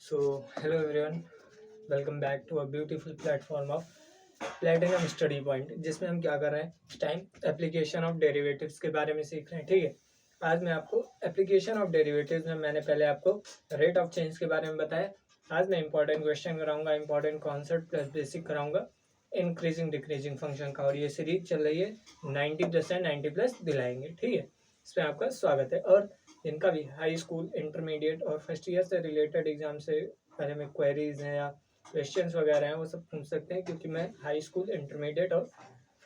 So, hello everyone, welcome back to a beautiful platform of Platinum Study Point, जिसमें हम क्या कर रहे हैं इस टाइम एप्लीकेशन ऑफ डेरिवेटिव्स के बारे में सीख रहे हैं। ठीक है, आज मैं आपको एप्लीकेशन ऑफ डेरिवेटिव्स में मैंने पहले आपको रेट ऑफ चेंज के बारे में बताया। आज मैं इंपॉर्टेंट क्वेश्चन कराऊंगा, इंपॉर्टेंट कॉन्सेप्ट प्लस बेसिक कराऊंगा इंक्रीजिंग डिक्रीजिंग फंक्शन का, और ये सीरीज चल रही है 90% 90+ दिलाएंगे। ठीक है, इसमें आपका स्वागत है। और इनका भी हाई स्कूल, इंटरमीडिएट और फर्स्ट ईयर से रिलेटेड एग्जाम से बारे में क्वेरीज हैं या क्वेश्चंस वगैरह हैं, वो सब पूछ सकते हैं, क्योंकि मैं हाई स्कूल, इंटरमीडिएट और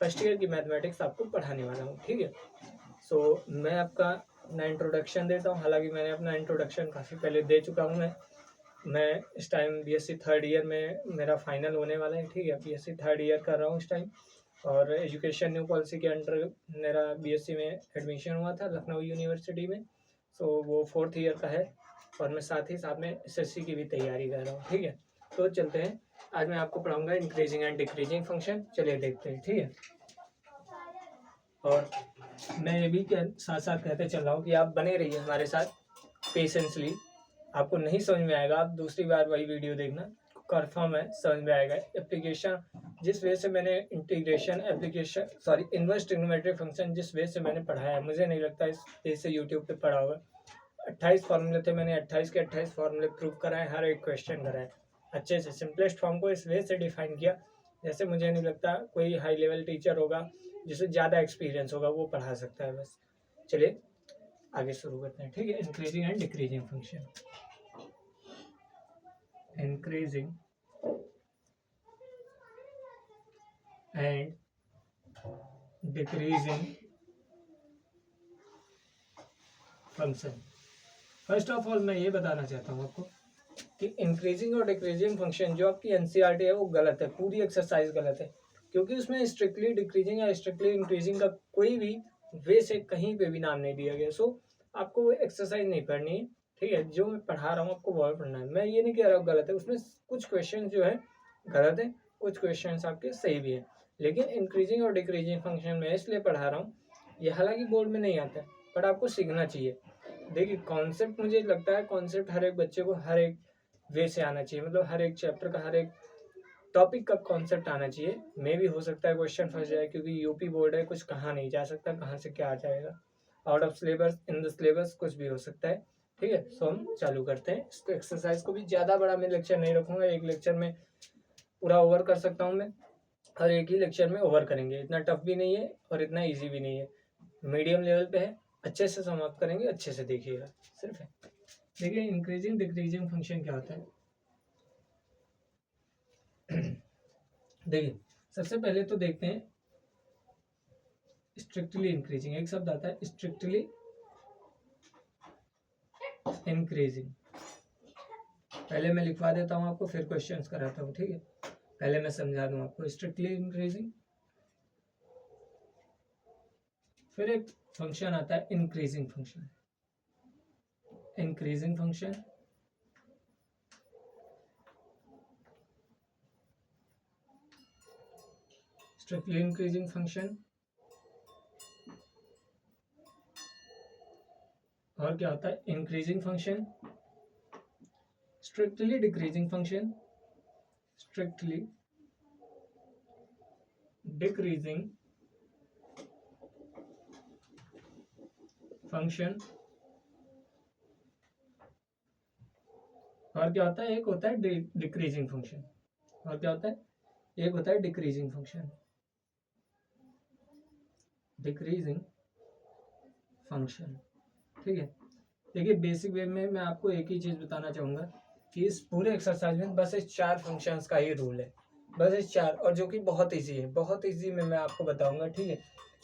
फर्स्ट ईयर की मैथमेटिक्स आपको पढ़ाने वाला हूँ। ठीक है, सो मैं आपका अपना इंट्रोडक्शन देता हूँ। हालांकि मैंने अपना इंट्रोडक्शन काफ़ी पहले दे चुका हूँ। मैं इस टाइम बीएससी थर्ड ईयर में मेरा फाइनल होने वाला है। ठीक है, बीएससी थर्ड ईयर कर रहा हूँ इस टाइम, और एजुकेशन न्यू पॉलिसी के अंडर मेरा बीएससी में एडमिशन हुआ था लखनऊ यूनिवर्सिटी में। सो वो फोर्थ ईयर का है, और मैं साथ ही साथ में एसएससी की भी तैयारी कर रहा हूँ। ठीक है, तो चलते हैं। आज मैं आपको पढ़ाऊंगा इंक्रीजिंग एंड डिक्रीजिंग फंक्शन। चलिए देखते हैं। ठीक है, और मैं ये भी साथ साथ कहते चल रहा हूँ कि आप बने रहिए हमारे साथ पेशेंसली। आपको नहीं समझ में आएगा, आप दूसरी बार वही वीडियो देखना, कंफर्म है समझ में आएगा। एप्लीकेशन जिस वे से मैंने इनवर्स ट्रिग्नोमेट्रिक फंक्शन जिस वे से मैंने पढ़ाया है, मुझे नहीं लगता इस वे से यूट्यूब पे पढ़ा होगा। 28 फार्मूले थे, मैंने 28 के 28 फार्मूले प्रूव कराए, हर एक क्वेश्चन कराए अच्छे से। सिंपलेस्ट फॉर्म को इस वे से डिफाइन किया जैसे मुझे नहीं लगता कोई हाई लेवल टीचर होगा जिसे ज़्यादा एक्सपीरियंस होगा वो पढ़ा सकता है। बस चलिए आगे शुरू करते हैं। ठीक है, increasing and decreasing function. Increasing and decreasing function. First of all मैं ये बताना चाहता हूँ आपको कि इंक्रीजिंग और डिक्रीजिंग फंक्शन जो आपकी एनसीईआरटी है वो गलत है, पूरी एक्सरसाइज गलत है, क्योंकि उसमें स्ट्रिक्टली डिक्रीजिंग या स्ट्रिक्टली इंक्रीजिंग का कोई भी वे से कहीं पे भी नाम नहीं दिया गया। सो आपको वो एक्सरसाइज नहीं पढ़नी है। ठीक है, जो मैं पढ़ा रहा हूँ आपको वो पढ़ना है। मैं ये नहीं कह रहा हूँ गलत है, उसमें कुछ क्वेश्चन जो है गलत है, कुछ क्वेश्चन आपके सही भी है, लेकिन इंक्रीजिंग और डिक्रीजिंग फंक्शन में इसलिए पढ़ा रहा हूँ, ये हालांकि बोर्ड में नहीं आता है, बट आपको सीखना चाहिए। देखिए कॉन्सेप्ट, मुझे लगता है कॉन्सेप्ट हर एक बच्चे को हर एक वे से आना चाहिए, मतलब हर एक चैप्टर का, हर एक टॉपिक का कॉन्सेप्ट आना चाहिए। मे भी हो सकता है क्वेश्चन फंस जाए, क्योंकि यूपी बोर्ड है, कुछ कहा नहीं जा सकता कहाँ से क्या आ जाएगा, out of syllabus, in the syllabus, कुछ भी हो सकता है। ठीक है, सो हम चालू करते हैं इसको। एक्सरसाइज को भी ज़्यादा बड़ा मैं लेक्चर नहीं रखूँगा, एक लेक्चर में पूरा ओवर कर सकता हूँ मैं, हर एक ही लेक्चर में ओवर करेंगे। इतना टफ भी नहीं है और इतना ईजी भी नहीं है, मीडियम लेवल पे है, अच्छे से समाप्त करेंगे, अच्छे से देखिएगा सिर्फ है। देखिए इंक्रीजिंग डिक्रीजिंग फंक्शन क्या होता है। देखिए सबसे पहले तो देखते हैं स्ट्रिक्टली इंक्रीजिंग, एक शब्द आता है स्ट्रिक्टली इंक्रीजिंग। पहले मैं लिखवा देता हूँ आपको, फिर क्वेश्चंस कराता हूँ। ठीक है, पहले मैं समझा दूँ आपको स्ट्रिक्टली इंक्रीजिंग, फिर एक फंक्शन आता है increasing function. Increasing function, strictly increasing function, और क्या होता है increasing function, strictly decreasing function, strictly decreasing function, और क्या होता है एक होता है डिक्रीजिंग फंक्शन, और क्या होता है एक होता है डिक्रीजिंग फंक्शन, डिक्रीजिंग फंक्शन। ठीक है, देखिए बेसिक वे में मैं आपको एक ही चीज बताना चाहूंगा कि इस पूरे एक्सरसाइज में बस इस 4 फंक्शंस का ही रूल है, बस इस 4, और जो कि बहुत इजी है, बहुत इजी में मैं आपको बताऊंगा। ठीक है,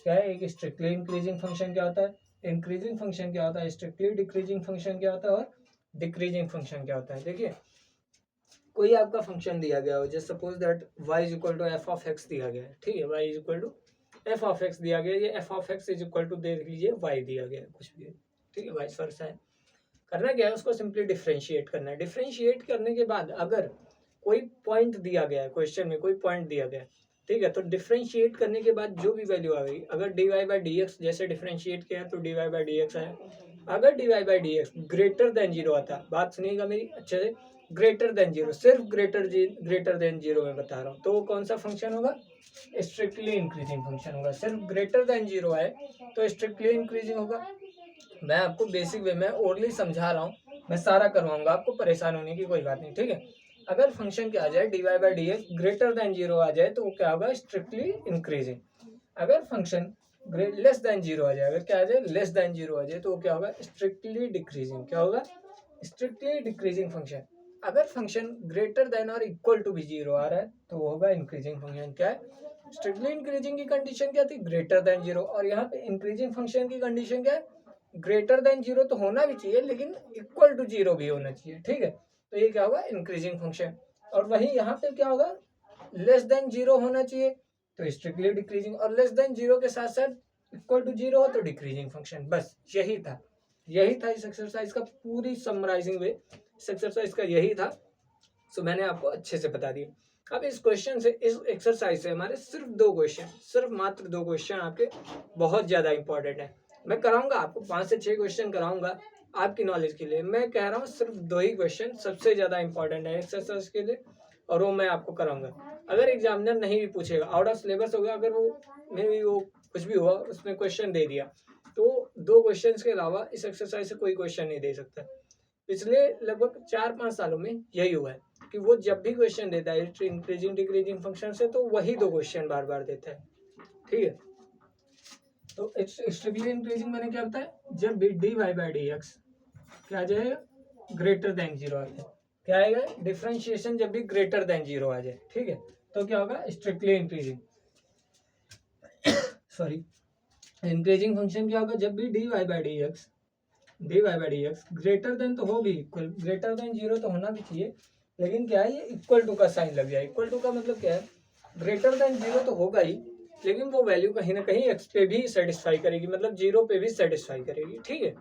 क्या है, एक स्ट्रिक्टली इंक्रीजिंग फंक्शन क्या होता है, इंक्रीजिंग फंक्शन क्या होता है, स्ट्रिक्टली डिक्रीजिंग फंक्शन क्या होता है, और डिक्रीजिंग फंक्शन क्या होता है। देखिए कोई आपका फंक्शन दिया गया हो, जैसे suppose that y is equal to f of x दिया गया है। ठीक है, y is equal to f of x दिया गया है, ये f of x is equal to देख लीजिए y दिया गया है, कुछ भी है। ठीक है, वाइस वर्सा है। करना क्या है, उसको सिंपली डिफरेंशिएट करना है। डिफरेंशिएट करने के बाद अगर कोई पॉइंट दिया गया है, क्वेश्चन में कोई पॉइंट दिया गया है, ठीक है, तो डिफरेंशिएट करने के बाद जो भी वैल्यू आ गई, अगर dy बाई डी एक्स जैसे डिफरेंशिएट किया तो dy बाई डी एक्स आया, अगर dy by d x greater than 0 आता, बात सुनिएगा मेरी अच्छे से, ग्रेटर देन जीरो, सिर्फ ग्रेटर देन जीरो में बता रहा हूँ, तो कौन सा फंक्शन होगा, स्ट्रिक्टली इंक्रीजिंग फंक्शन होगा। सिर्फ ग्रेटर देन जीरो है तो स्ट्रिक्टली इंक्रीजिंग होगा। मैं आपको बेसिक वे में ओरली समझा रहा हूँ, मैं सारा करवाऊंगा, आपको परेशान होने की कोई बात नहीं, ठीक है। अगर फंक्शन क्या आ जाए dy by d x greater than zero आ जाए तो वो क्या होगा, स्ट्रिक्टली इंक्रीजिंग। अगर फंक्शन लेस देन जीरो आ जाए, अगर क्या आ जाए लेस देन जीरो आ जाए तो वो क्या होगा, स्ट्रिक्टली डिक्रीजिंग। क्या होगा, स्ट्रिक्टली डिक्रीजिंग फंक्शन। अगर फंक्शन ग्रेटर देन और इक्वल टू भी जीरो आ रहा है तो वो होगा इंक्रीजिंग फंक्शन। क्या है, स्ट्रिक्टली इंक्रीजिंग की कंडीशन क्या थी, ग्रेटर देन जीरो, और यहाँ पे इंक्रीजिंग फंक्शन की कंडीशन क्या है, ग्रेटर देन जीरो तो होना भी चाहिए लेकिन इक्वल टू जीरो भी होना चाहिए, ठीक है। तो ये क्या होगा, इंक्रीजिंग फंक्शन। और वही यहाँ पे क्या होगा, लेस देन जीरो होना चाहिए तो स्ट्रिक्टली डिक्रीजिंग, और लेस देन जीरो के साथ साथ इक्वल टू जीरो हो तो डिक्रीजिंग फंक्शन। बस यही था इस एक्सरसाइज का पूरी समराइजिंग वे, इस एक्सरसाइज का यही था। सो मैंने आपको अच्छे से बता दिया। अब इस क्वेश्चन से, इस एक्सरसाइज से हमारे सिर्फ 2 क्वेश्चन, सिर्फ मात्र 2 क्वेश्चन आपके बहुत ज्यादा इंपॉर्टेंट है। मैं कराऊंगा आपको 5 से 6 क्वेश्चन कराऊंगा आपकी नॉलेज के लिए। मैं कह रहा हूँ सिर्फ 2 ही क्वेश्चन सबसे ज्यादा इंपॉर्टेंट है एक्सरसाइज के लिए, और वो मैं आपको कराऊंगा। अगर एग्जामिनर नहीं भी पूछेगा, आउट ऑफ सिलेबस होगा, अगर वो मे भी वो कुछ भी हुआ उसमें क्वेश्चन दे दिया तो 2 क्वेश्चन के अलावा इस एक्सरसाइज से कोई क्वेश्चन नहीं दे सकता। पिछले लगभग 4-5 सालों में यही हुआ है कि वो जब भी क्वेश्चन देता है इंक्रीजिंग डिक्रीजिंग फंक्शन से तो वही 2 क्वेश्चन बार बार देता है, ठीक है। तो स्ट्रिक्टली इंक्रीजिंग मैंने क्या बताया, जब भी dy बाई डी एक्स क्या आ जाएगा, ग्रेटर देन जीरो आ जाए, क्या आएगा, डिफरेंशिएशन जब भी ग्रेटर देन जीरो आ जाए, ठीक है, तो क्या होगा, strictly increasing. Sorry, increasing function क्या होगा, जब भी dy by d x greater then तो होगी इक्वल, ग्रेटर देन जीरो तो होना भी चाहिए लेकिन क्या है, ये इक्वल टू का साइन लग जाए। इक्वल टू का मतलब क्या है, ग्रेटर देन जीरो तो होगा ही लेकिन वो वैल्यू कहीं ना कहीं एक्स पे भी सेटिस्फाई करेगी, मतलब जीरो पे भी सेटिस्फाई करेगी, ठीक है।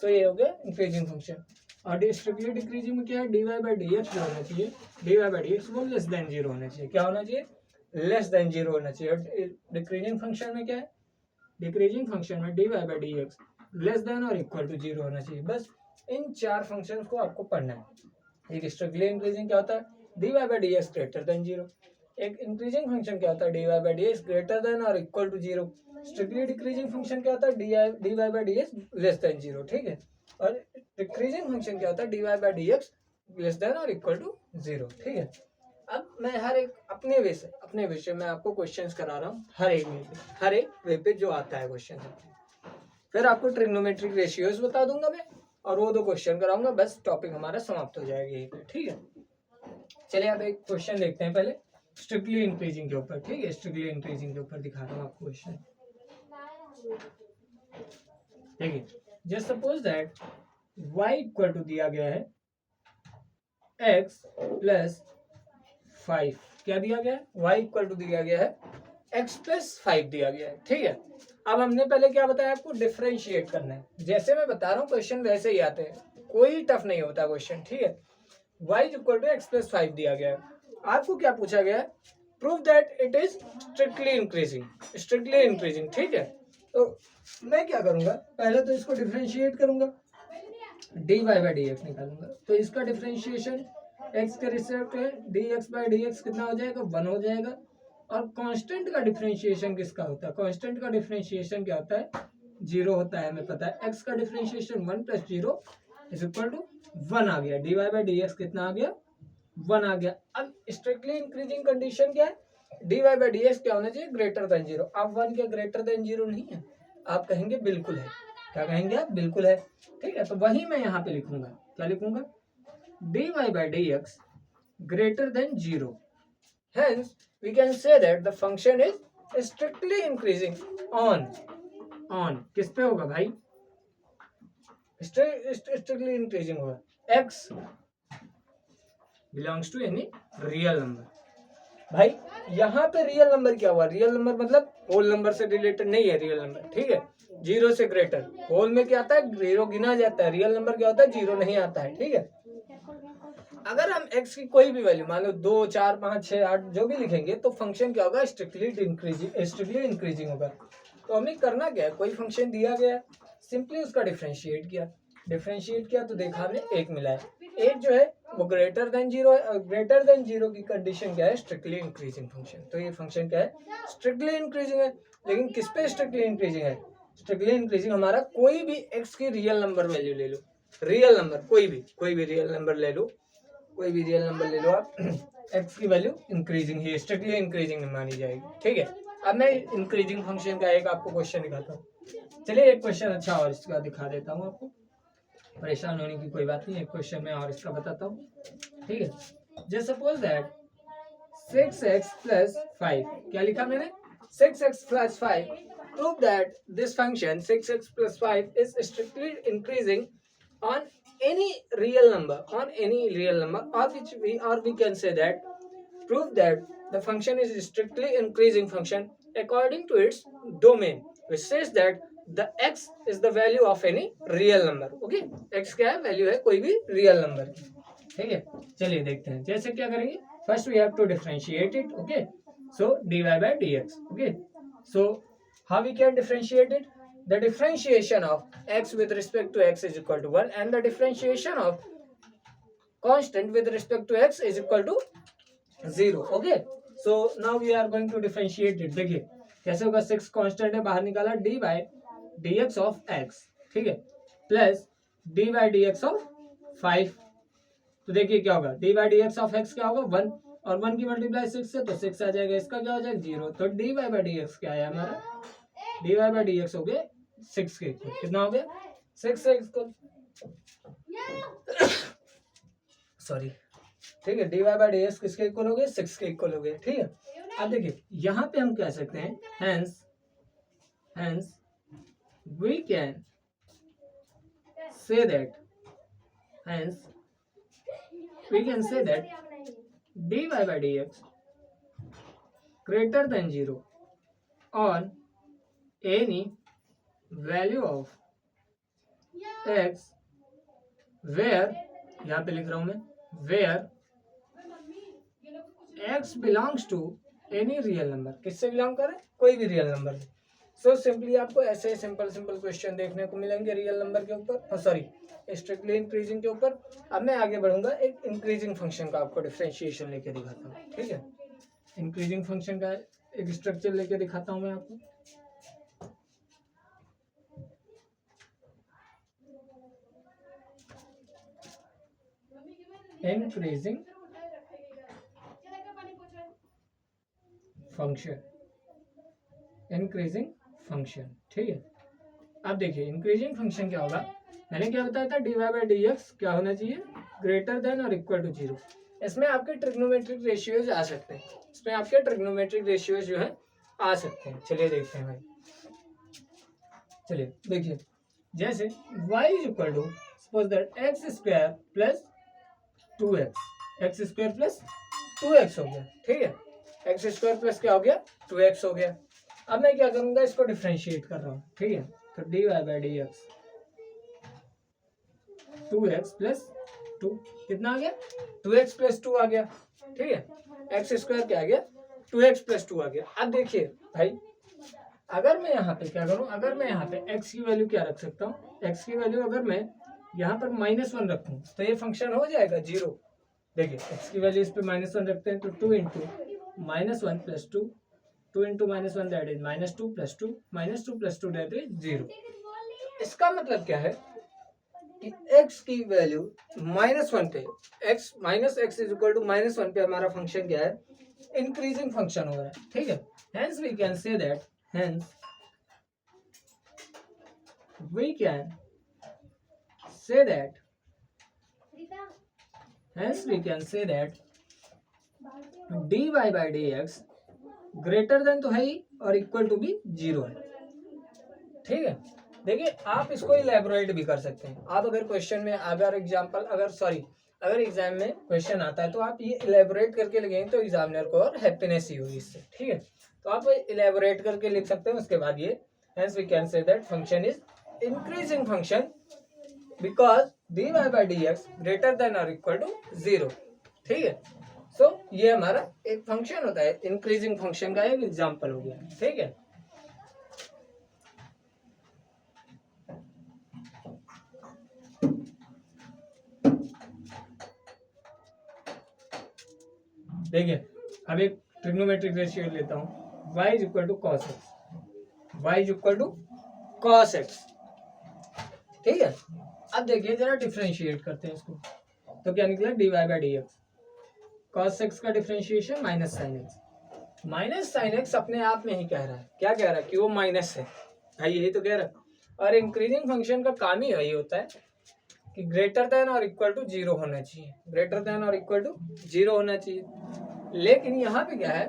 सो ये हो गया इंक्रीजिंग फंक्शन। और स्ट्रिक्टली डिक्रीजिंग में क्या है, dy बाई डी एक्स जो होना चाहिए, dy बाई डी एक्स वो लेस देन जीरो होना चाहिए। क्या होना चाहिए, लेस देन जीरो होना चाहिए। और डिक्रीजिंग फंक्शन में क्या है, डिक्रीजिंग फंक्शन में dy by d x less than और इक्वल टू जीरो होना चाहिए। बस इन 4 फंक्शन को आपको पढ़ना है। एक स्ट्रिक्टली इंक्रीजिंग क्या होता है, dy by d x greater than zero. एक इंक्रीजिंग फंक्शन क्या होता है, dy by d x greater than और equal to zero. Strictly decreasing function क्या होता है, dy by d x less than zero, ठीक है। और डिक्रीजिंग फंक्शन क्या होता है, dy by d x less than और इक्वल टू जीरो, ठीक है। अब मैं हर एक अपने विषय में आपको क्वेश्चंस करा रहा हूँ, हर एक वे पे जो आता है क्वेश्चन। फिर आपको ट्रिग्नोमेट्रिक रेशियोज बता दूंगा मैं, और वो 2 क्वेश्चन कराऊंगा, बस टॉपिक हमारा समाप्त हो जाएगा यहीं पे, ठीक है। चलिए अब एक क्वेश्चन देखते हैं पहले स्ट्रिक्टली इंक्रीजिंग के ऊपर, ठीक है। स्ट्रिक्टली इंक्रीजिंग के ऊपर दिखा रहा हूँ आपको क्वेश्चन, देखिए। Just suppose that y equal to दिया गया है x प्लस 5, क्या दिया गया है, y इक्वल टू दिया गया है x प्लस 5 दिया गया है, ठीक है। अब हमने पहले क्या बताया, आपको डिफरेंशिएट करना है। जैसे मैं बता रहा हूँ क्वेश्चन वैसे ही आते हैं, कोई टफ नहीं होता क्वेश्चन, ठीक है। y equal to x plus 5 दिया गया है, आपको क्या पूछा गया है, prove that it is strictly increasing, ठीक है। तो मैं क्या करूंगा, पहले तो इसको डिफरेंशिएट करूंगा, dy बाई डी एक्स निकालूंगा। तो इसका डिफरेंशिएशन x के रिस्पेक्ट में dx बाई डी एक्स कितना हो जाएगा, 1 हो जाएगा। और कांस्टेंट का डिफरेंशिएशन किसका होता है, कांस्टेंट का डिफरेंशिएशन क्या होता है, 0 होता है, हमें पता है। x का differentiation 1 plus 0 is equal to 1 आ गया, dy बाई डी एक्स कितना आ गया, 1 आ गया। अब स्ट्रिक्टली इंक्रीजिंग कंडीशन क्या है, dy बाई डी एक्स क्या होना चाहिए, ग्रेटर देन 0। अब 1 क्या ग्रेटर देन 0 नहीं है, आप कहेंगे बिल्कुल है। क्या कहेंगे आप, बिल्कुल है, ठीक है। तो वही मैं यहाँ पे लिखूंगा, क्या लिखूंगा, dy by d x greater than 0, hence we can say that the function is strictly increasing on किस पे होगा भाई, strictly increasing होगा, x belongs to any real number। भाई यहाँ पे रियल नंबर क्या हुआ, रियल नंबर मतलब होल नंबर से रिलेटेड नहीं है रियल नंबर, ठीक है। 0 से ग्रेटर, होल में क्या आता है, 0 गिना जाता है, रियल नंबर क्या होता है, 0 नहीं आता है, ठीक है। अगर हम x की कोई भी वैल्यू मान लो 2, 4, 5, 6, 8 जो भी लिखेंगे तो फंक्शन क्या होगा, स्ट्रिक्टली इंक्रीजिंग होगा। तो हमें करना क्या है, कोई फंक्शन दिया गया, सिंपली उसका डिफरेंशिएट किया। डिफरेंशिएट किया तो देखा हमने 1 मिला है। 1 जो है वो ग्रेटर देन 0 है, और ग्रेटर देन 0 की कंडीशन क्या है, स्ट्रिक्टली इंक्रीजिंग फंक्शन। तो ये फंक्शन क्या है, स्ट्रिक्टली इंक्रीजिंग है। लेकिन किस पे स्ट्रिक्टली इंक्रीजिंग है, स्ट्रिक्टली इंक्रीजिंग हमारा कोई भी x की रियल नंबर वैल्यू ले लो, रियल नंबर कोई भी रियल नंबर ले लो, कोई भी रियल नंबर ले लो आप, x की वैल्यू इंक्रीजिंग ही, स्ट्रिक्टली इंक्रीजिंग मानी जाएगी। ठीक है, अब मैं इंक्रीजिंग फंक्शन का एक आपको क्वेश्चन दिखाता हूँ। चलिए एक क्वेश्चन अच्छा और इसका दिखा देता हूँ आपको, परेशान होने की कोई बात नहीं, एक क्वेश्चन में और इसका बताता हूँ। ठीक है, just suppose that 6x plus 5, क्या लिखा मैंने, 6x plus 5, prove that this function 6x plus 5 is strictly increasing on any real number, or we can say that prove that the function is strictly increasing function according to its domain, which says that the x is the value of any real number. Okay, x क्या है, value है कोई भी real number की। ठीक है, चलिए देखते हैं। जैसे क्या करेंगे, first we have to differentiate it. Okay, so dy by dx. Okay, so how we can differentiate it, the differentiation of x with respect to x is equal to 1 and the differentiation of constant with respect to x is equal to 0. Okay, so now we are going to differentiate it. देखिए कैसे होगा, 6 constant है, बाहर निकाला, dy by dx of x, ठीक है, plus dy by dx of 5। तो देखिए क्या होगा, dy by dx of x क्या होगा 1, और 1 की मल्टीप्लाई 6 से तो 6 आ जाएगा, इसका क्या हो जाएगा 0। तो dy by dx क्या है हमारा, dy by dx हो गया 6 के इक्वल, कितना हो गया 6 से इक्वल, सॉरी। ठीक है, dy by dx किसके इक्वल हो गए, 6 के इक्वल हो गए। ठीक है, अब देखिए यहाँ पे हम कह सकते हैं hence we can say that dy by dx greater than 0 on any value of x where, यहाँ पे लिख रहा हूं मैं, where x belongs to any real number, किससे बिलोंग करे, कोई भी रियल नंबर। सो सिंपली आपको ऐसे सिंपल क्वेश्चन देखने को मिलेंगे रियल नंबर के ऊपर, सॉरी स्ट्रिक्टली इंक्रीजिंग के ऊपर। अब मैं आगे बढ़ूंगा, एक इंक्रीजिंग फंक्शन का आपको डिफरेंशिएशन लेके दिखाता हूँ। ठीक है, इंक्रीजिंग फंक्शन का एक स्ट्रक्चर लेके दिखाता हूँ मैं आपको। इंक्रीजिंग फंक्शन, ठीक है। अब देखिए इंक्रीजिंग फंक्शन क्या होगा, मैंने क्या बताया था, dy by dx क्या होना चाहिए, ग्रेटर देन और इक्वल टू 0। इसमें आपके ट्रिग्नोमेट्रिक रेशियोज आ सकते हैं, जो है आ सकते हैं। चलिए देखते हैं भाई, चलिए देखिए, जैसे y is equal to suppose that x square plus 2x हो गया। ठीक है, एक्स स्क्वायर प्लस क्या हो गया 2x हो गया। अब मैं क्या करूंगा, इसको डिफरेंशिएट कर रहा हूँ। ठीक है, तो dy by dx 2x plus 2 कितना आ गया, 2x प्लस 2 आ गया। ठीक है, एक्स स्क्वायर क्या आ गया 2x प्लस 2 आ गया। अब देखिए भाई, अगर मैं यहाँ पे क्या करूँ, अगर मैं यहाँ पे x की वैल्यू क्या रख सकता हूँ, x की वैल्यू अगर मैं यहाँ पर -1 रखूँ तो ये फंक्शन हो जाएगा 0। देखिए x की वैल्यू इस पे -1 रखते हैं तो 2 into -1 plus 2, 2 into -1 that is -2 plus 2, -2 plus 2 that is 0। इसका मतलब क्या है कि x की वैल्यू -1 पे, x इज इक्वल टू -1 पे हमारा फंक्शन क्या है, इंक्रीजिंग फंक्शन हो रहा है। ठीक है, hence we can say that dy by dx greater than तो है ही और इक्वल टू भी 0 है। ठीक है, देखिए आप इसको इलेबोरेट भी कर सकते हैं। आप अगर क्वेश्चन में अगर एग्जाम में क्वेश्चन आता है तो आप ये इलेबोरेट करके लिखेंगे तो एग्जामिनर को और हैप्पीनेस ही होगी इससे। ठीक है, तो आप इलेबोरेट करके लिख सकते हैं। उसके बाद ये hence we can say that function is increasing function because dy by dx greater than or equal to 0। ठीक है, सो ये हमारा एक फंक्शन होता है, इंक्रीजिंग फंक्शन का एक एग्जांपल हो गया। ठीक है, देखिए अब एक ट्रिग्नोमेट्रिक रेशियो लेता हूँ, y is equal to cos x, y is equal to cos x, ठीक है। अब देखिए जरा डिफ्रेंशिएट करते हैं इसको, तो क्या निकला dy by d x, cos x का differentiation minus sine x, minus sine x अपने आप में ही कह रहा है, क्या कह रहा है कि वो माइनस है, भाई यही तो कह रहा है। और इंक्रीजिंग फंक्शन का काम ही यही होता है कि ग्रेटर देन और इक्वल टू जीरो होना चाहिए, ग्रेटर देन और इक्वल टू जीरो होना चाहिए। लेकिन यहाँ पे क्या है,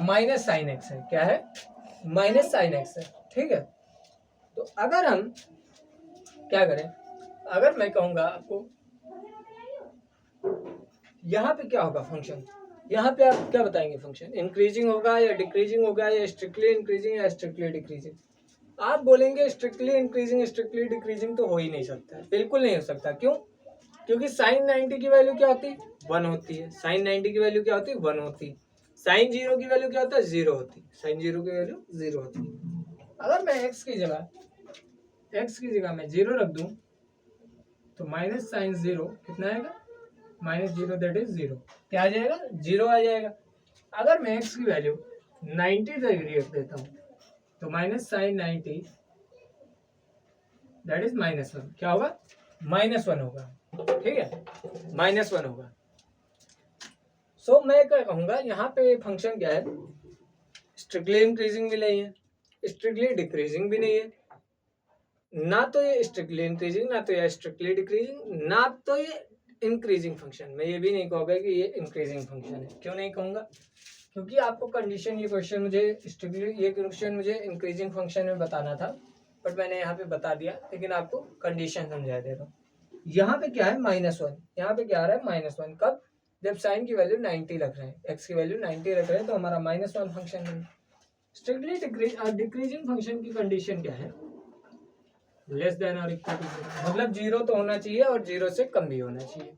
माइनस साइन एक्स है, क्या है, माइनस साइन एक्स है, ठीक है। तो अगर हम क्या करें, अगर मैं कहूँगा आपको यहाँ पे क्या होगा फंक्शन, यहाँ पे आप क्या बताएंगे फंक्शन, इंक्रीजिंग होगा या डिक्रीजिंग होगा या स्ट्रिक्टली इंक्रीजिंग या स्ट्रिक्टली डिक्रीजिंग। आप बोलेंगे स्ट्रिक्टली इंक्रीजिंग स्ट्रिक्टली डिक्रीजिंग तो हो ही नहीं सकता, बिल्कुल नहीं हो सकता। क्यों? क्योंकि साइन 90 की वैल्यू क्या होती है, 1 होती है। साइन 90 की वैल्यू क्या होती है, 1 होती है। साइन 0 की वैल्यू क्या होता है, 0 होती है। साइन 0 की वैल्यू 0 होती है। अगर मैं x की जगह मैं 0 रख दूं तो माइनस साइन 0 कितना आएगा, माइनस 0, दैट इज 0। क्या आ जाएगा, 0 आ जाएगा। अगर मैं x की वैल्यू 90 डिग्री रख देता हूँ तो माइनस साइन 90 दैट इज -1, क्या होगा, -1 होगा, ठीक है, -1 होगा। सो मैं क्या कहूँगा, यहाँ पे फंक्शन क्या है, स्ट्रिक्टली इंक्रीजिंग भी नहीं है, स्ट्रिक्टली डिक्रीजिंग भी नहीं है, ना तो ये स्ट्रिक्टली इंक्रीजिंग, ना तो ये स्ट्रिक्टली डिक्रीजिंग, ना तो ये इंक्रीजिंग फंक्शन। मैं ये भी नहीं कहूँगा कि ये इंक्रीजिंग फंक्शन है। क्यों नहीं कहूँगा, क्योंकि आपको कंडीशन, ये क्वेश्चन मुझे स्ट्रिक्टली, ये क्वेश्चन मुझे इंक्रीजिंग फंक्शन में बताना था, बट मैंने यहाँ पे बता दिया, लेकिन आपको कंडीशन समझा दे रहा हूँ। यहाँ पे क्या है, -1, यहाँ पे क्या आ रहा है, -1। कब, जब साइन की वैल्यू 90 रख रहे हैं, एक्स की वैल्यू 90 रख रहे हैं, तो हमारा -1 फंक्शन है। स्ट्रिक्टली डिक्रीजिंग फंक्शन की कंडीशन क्या है, लेस देन और इक्वल टू 0, मतलब 0 तो होना चाहिए और 0 से कम भी होना चाहिए।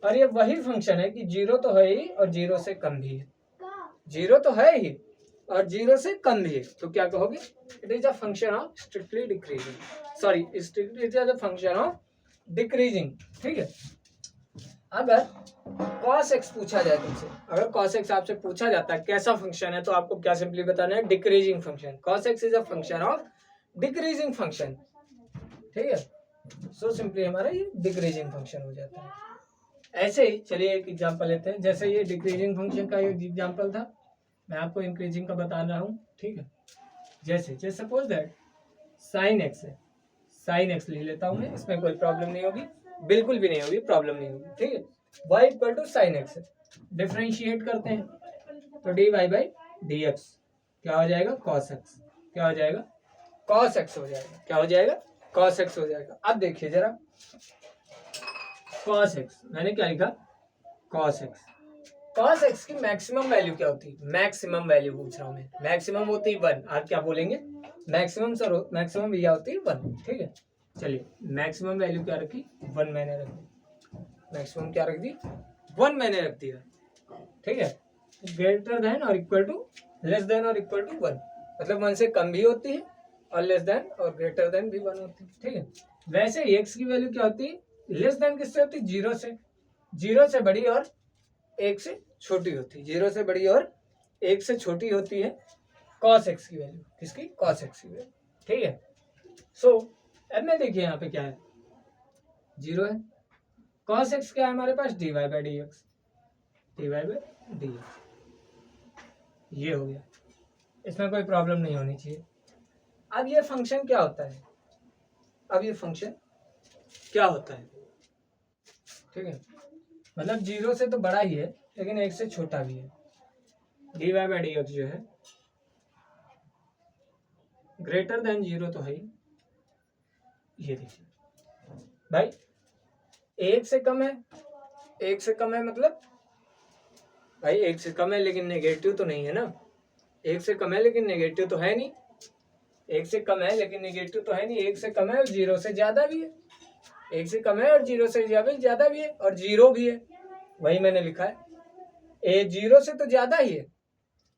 और ये वही फंक्शन है कि 0 तो है ही और 0 से कम भी है, 0 तो है ही और 0 से कम भी है। तो क्या कहोगे, it is a function of strictly decreasing, sorry strictly it is a function of decreasing, ठीक है। अगर cos x पूछा जाए तुमसे, अगर cos x आपसे पूछा जाता है कैसा फंक्शन है, तो आपको क्या सिंपली बताना है, decreasing function. cos x is a function of decreasing function, ठीक है। सो सिंपली हमारा ये डिक्रीजिंग फंक्शन हो जाता है। ऐसे ही चलिए एक एग्जांपल लेते हैं, जैसे ये डिक्रीजिंग फंक्शन का एक एग्जांपल था, मैं आपको इंक्रीजिंग का बता रहा हूँ, ठीक है। जैसे सपोज दैट साइन एक्स है, साइन एक्स ले लेता हूँ मैं, इसमें कोई प्रॉब्लम नहीं होगी, बिल्कुल भी नहीं होगी, प्रॉब्लम नहीं होगी, ठीक है। y equal to sine x है, डिफ्रेंशिएट करते हैं तो dy बाई डी एक्स क्या हो जाएगा, cos x, क्या हो जाएगा, cos x हो जाएगा, क्या हो जाएगा, cos x हो जाएगा। अब देखिए जरा, cos x मैंने क्या लिखा, cos x, cos x की मैक्सिमम वैल्यू क्या होती है, मैक्सिमम वैल्यू पूछ रहा हूँ मैं, मैक्सिमम होती है 1। आप क्या बोलेंगे, मैक्सिमम सर, मैक्सिमम क्या होती है 1, ठीक है। चलिए मैक्सिमम वैल्यू क्या रखी, 1 मैंने रख दी, मैक्सिमम क्या रख दी, 1 मैंने रख दिया, ठीक है। ग्रेटर देन और इक्वल टू, लेस देन और इक्वल टू 1, मतलब 1 से कम भी होती है और लेस देन और ग्रेटर देन भी 1 होती है, ठीक है। वैसे x की वैल्यू क्या होती है, लेस देन किससे होती है, 0 से, 0 से बड़ी और 1 से छोटी होती है, 0 से बड़ी और 1 से छोटी होती है cos x की वैल्यू, किसकी, cos x की वैल्यू, ठीक है। सो अब मैं देखिए यहाँ पे क्या है, 0 है, cos x क्या है हमारे पास, dy by d x, dy by d x, ये हो गया, इसमें कोई प्रॉब्लम नहीं होनी चाहिए। अब ये फंक्शन क्या होता है, अब ये फंक्शन क्या होता है, ठीक है, मतलब 0 से तो बड़ा ही है लेकिन 1 से छोटा भी है। dy बाई डी एक्स जो है ग्रेटर देन 0 तो है ही, ये देखिए भाई 1 से कम है, 1 से कम है मतलब भाई 1 से कम है लेकिन नेगेटिव तो नहीं है ना, 1 से कम है लेकिन नेगेटिव तो है नहीं, 1 से कम है लेकिन नेगेटिव तो है नहीं, 1 से कम है और 0 से ज्यादा भी है, 1 से कम है और 0 से ज्यादा भी है और 0 भी है, वही मैंने लिखा है, 0 से तो ज्यादा ही है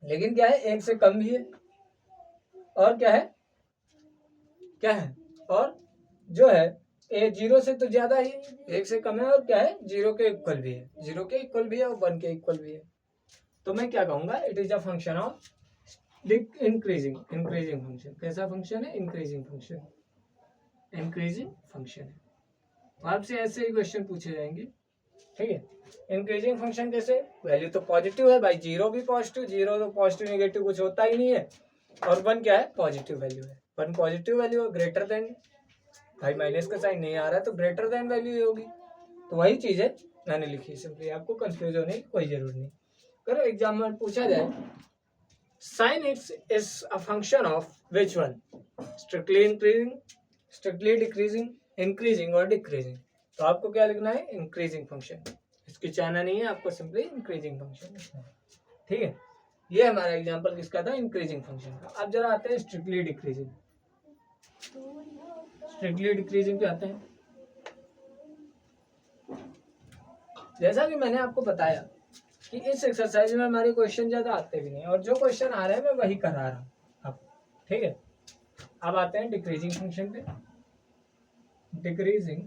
लेकिन क्या है 1 से कम भी है, और क्या है और जो है 0 से तो ज्यादा ही, 1 से कम है और क्या है 0 के इक्वल भी है, 0 के इक्वल भी है और 1 के इक्वल भी है, तो मैं क्या कहूँगा, it is a function of increasing function. कैसा फंक्शन है? इंक्रीजिंग फंक्शन है। आपसे ऐसे ही क्वेश्चन पूछे जाएंगे, ठीक है। इंक्रीजिंग फंक्शन कैसे? वैल्यू तो पॉजिटिव है भाई, जीरो भी पॉजिटिव, जीरो तो पॉजिटिव नेगेटिव कुछ होता ही नहीं है, और वन क्या है? पॉजिटिव वैल्यू है। वन पॉजिटिव वैल्यू है, ग्रेटर देन, भाई माइनस का साइन नहीं आ रहा है तो ग्रेटर देन वैल्यू होगी। तो वही चीज है मैंने लिखी, सिंपली आपको कंफ्यूज होने की कोई जरूरत नहीं। अगर एग्जाम में पूछा जाए sin x is a function of which one? Strictly increasing, strictly decreasing, increasing और decreasing। तो आपको क्या लिखना है? Increasing function. इसकी चाहना नहीं है, आपको सिंपली इंक्रीजिंग फंक्शन लिखना है, ठीक है। ये हमारा एग्जांपल किसका था? इंक्रीजिंग फंक्शन का। अब जरा आते हैं स्ट्रिक्टली डिक्रीजिंग। स्ट्रिक्टली डिक्रीजिंग पे आते हैं। जैसा कि मैंने आपको बताया कि इस एक्सरसाइज में हमारे क्वेश्चन ज्यादा आते भी नहीं, और जो क्वेश्चन आ रहे हैं मैं वही करा रहा हूँ अब, ठीक है। अब आते हैं डिक्रीजिंग फंक्शन पे। डिक्रीजिंग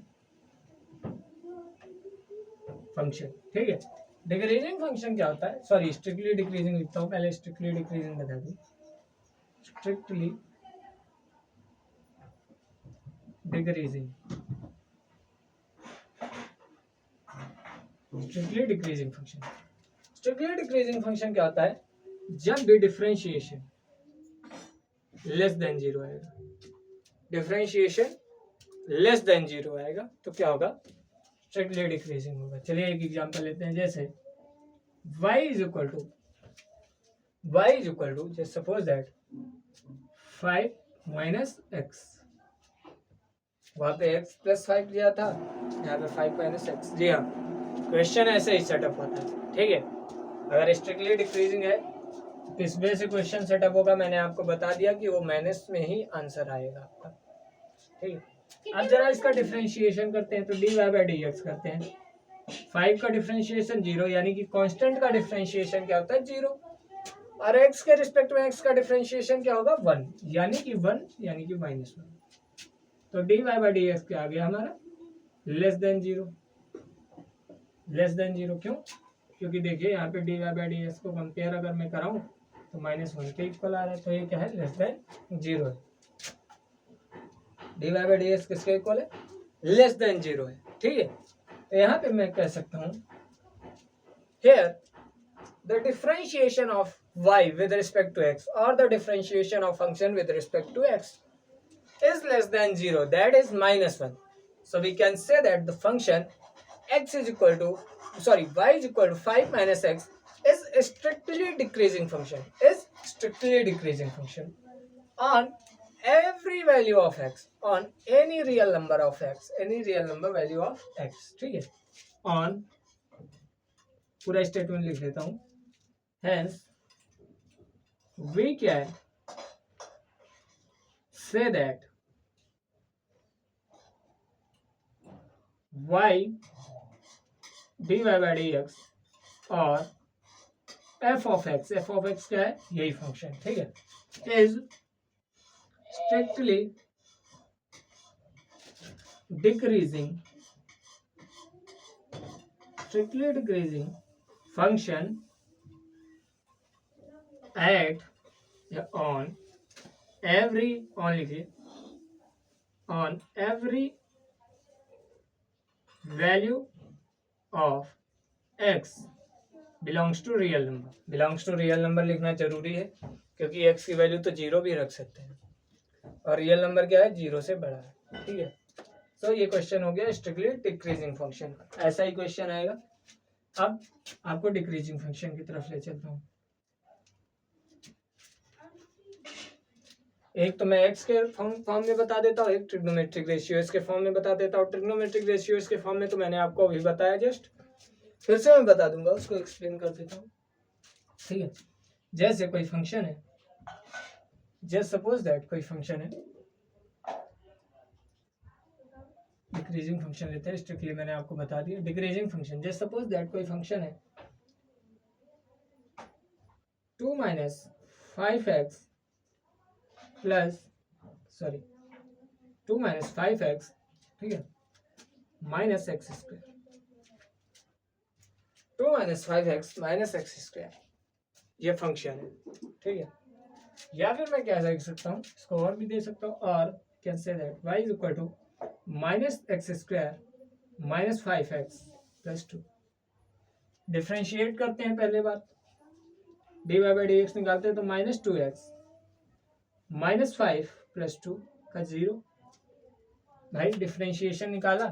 फंक्शन, ठीक है। डिक्रीजिंग फंक्शन क्या होता है? सॉरी, स्ट्रिक्टली डिक्रीजिंग लिखता हूँ पहले, स्ट्रिक्टली डिक्रीजिंग बता दूँ। Strictly decreasing, strictly decreasing function. Strictly decreasing function क्या होता है? जब भी डिफरेंशिएशन लेस देन जीरो आएगा, डिफरेंशिएशन लेस देन जीरो आएगा तो क्या होगा? स्ट्रिक्टली डिक्रीजिंग होगा। चलिए एक एग्जांपल लेते हैं, जैसे y is equal to just suppose that 5 minus x, वहां पे x प्लस 5 दिया था, यहाँ पे 5 माइनस एक्स। जी हाँ, क्वेश्चन ऐसे ही सेटअप होता है, ठीक है। अगर स्ट्रिक्टली डिक्रीजिंग है किस वे से क्वेश्चन सेटअप होगा, मैंने आपको बता दिया कि वो माइनस में ही आंसर आएगा आपका, ठीक है। अब जरा इसका डिफरेंशिएशन करते हैं, तो dy बाई dx करते हैं। 5 का डिफरेंशिएशन 0, यानी कि कांस्टेंट का डिफरेंशिएशन क्या होता है? 0, और x के रिस्पेक्ट में x का डिफरेंशिएशन क्या होगा? 1, यानी कि -1। तो dy बाई dx क्या आ गया हमारा? Less than 0। क्यों? क्योंकि देखिए यहाँ पे dy बाई dx को कंपेयर अगर मैं कराऊं तो -1 के इक्वल आ रहा है, तो ये क्या है? लेस देन 0 है। dy बाई dx किसके इक्वल है? लेस देन 0 है, ठीक है। तो यहाँ पे मैं कह सकता हूँ here the differentiation of y with respect to x or the differentiation of function with respect to x is less than 0, that is -1. So we can say that the function y is equal to 5 minus x is strictly decreasing function, on every value of x, on any real number of x, value of x, ठीक है। on, पूरा statement लिख देता हूं, hence we can say that y dy by dx और f of x क्या है? यही फंक्शन, ठीक है, is strictly decreasing function at on every value of x belongs to real number लिखना जरूरी है, क्योंकि x की वैल्यू तो 0 भी रख सकते हैं, और रियल नंबर क्या है? 0 से बड़ा है, ठीक है। तो ये क्वेश्चन हो गया स्ट्रिक्टली डिक्रीजिंग फंक्शन का। ऐसा ही क्वेश्चन आएगा। अब आपको डिक्रीजिंग फंक्शन की तरफ ले चलता हूँ। एक तो मैं x के फॉर्म में बता देता हूँ, एक ट्रिग्नोमेट्रिक रेशियो के फॉर्म में बता देता हूँ। ट्रिग्नोमेट्रिक रेशियो के फॉर्म में तो मैंने आपको अभी बताया, जस्ट फिर से मैं बता दूंगा, उसको एक्सप्लेन कर देता हूँ, ठीक है। जैसे कोई फंक्शन है, जस्ट सपोज दैट कोई फंक्शन है, डिक्रीजिंग फंक्शन लेते हैं, स्ट्रिक्टली मैंने आपको बता दिया। Decreasing function, just suppose that कोई फंक्शन है 2 minus 5x plus 2 minus 5x, ठीक है, minus x square, 2 minus 5x minus x square, ये फंक्शन है, ठीक है। या फिर मैं क्या लिख सकता हूँ, इसको और भी दे सकता हूँ, और can say that y is equal to minus x square minus 5x plus 2। Differentiate करते हैं पहले बात, dy बाई डी एक्स निकालते हैं तो माइनस 2x माइनस 5 प्लस 2 का 0। भाई डिफ्रेंशिएशन निकाला,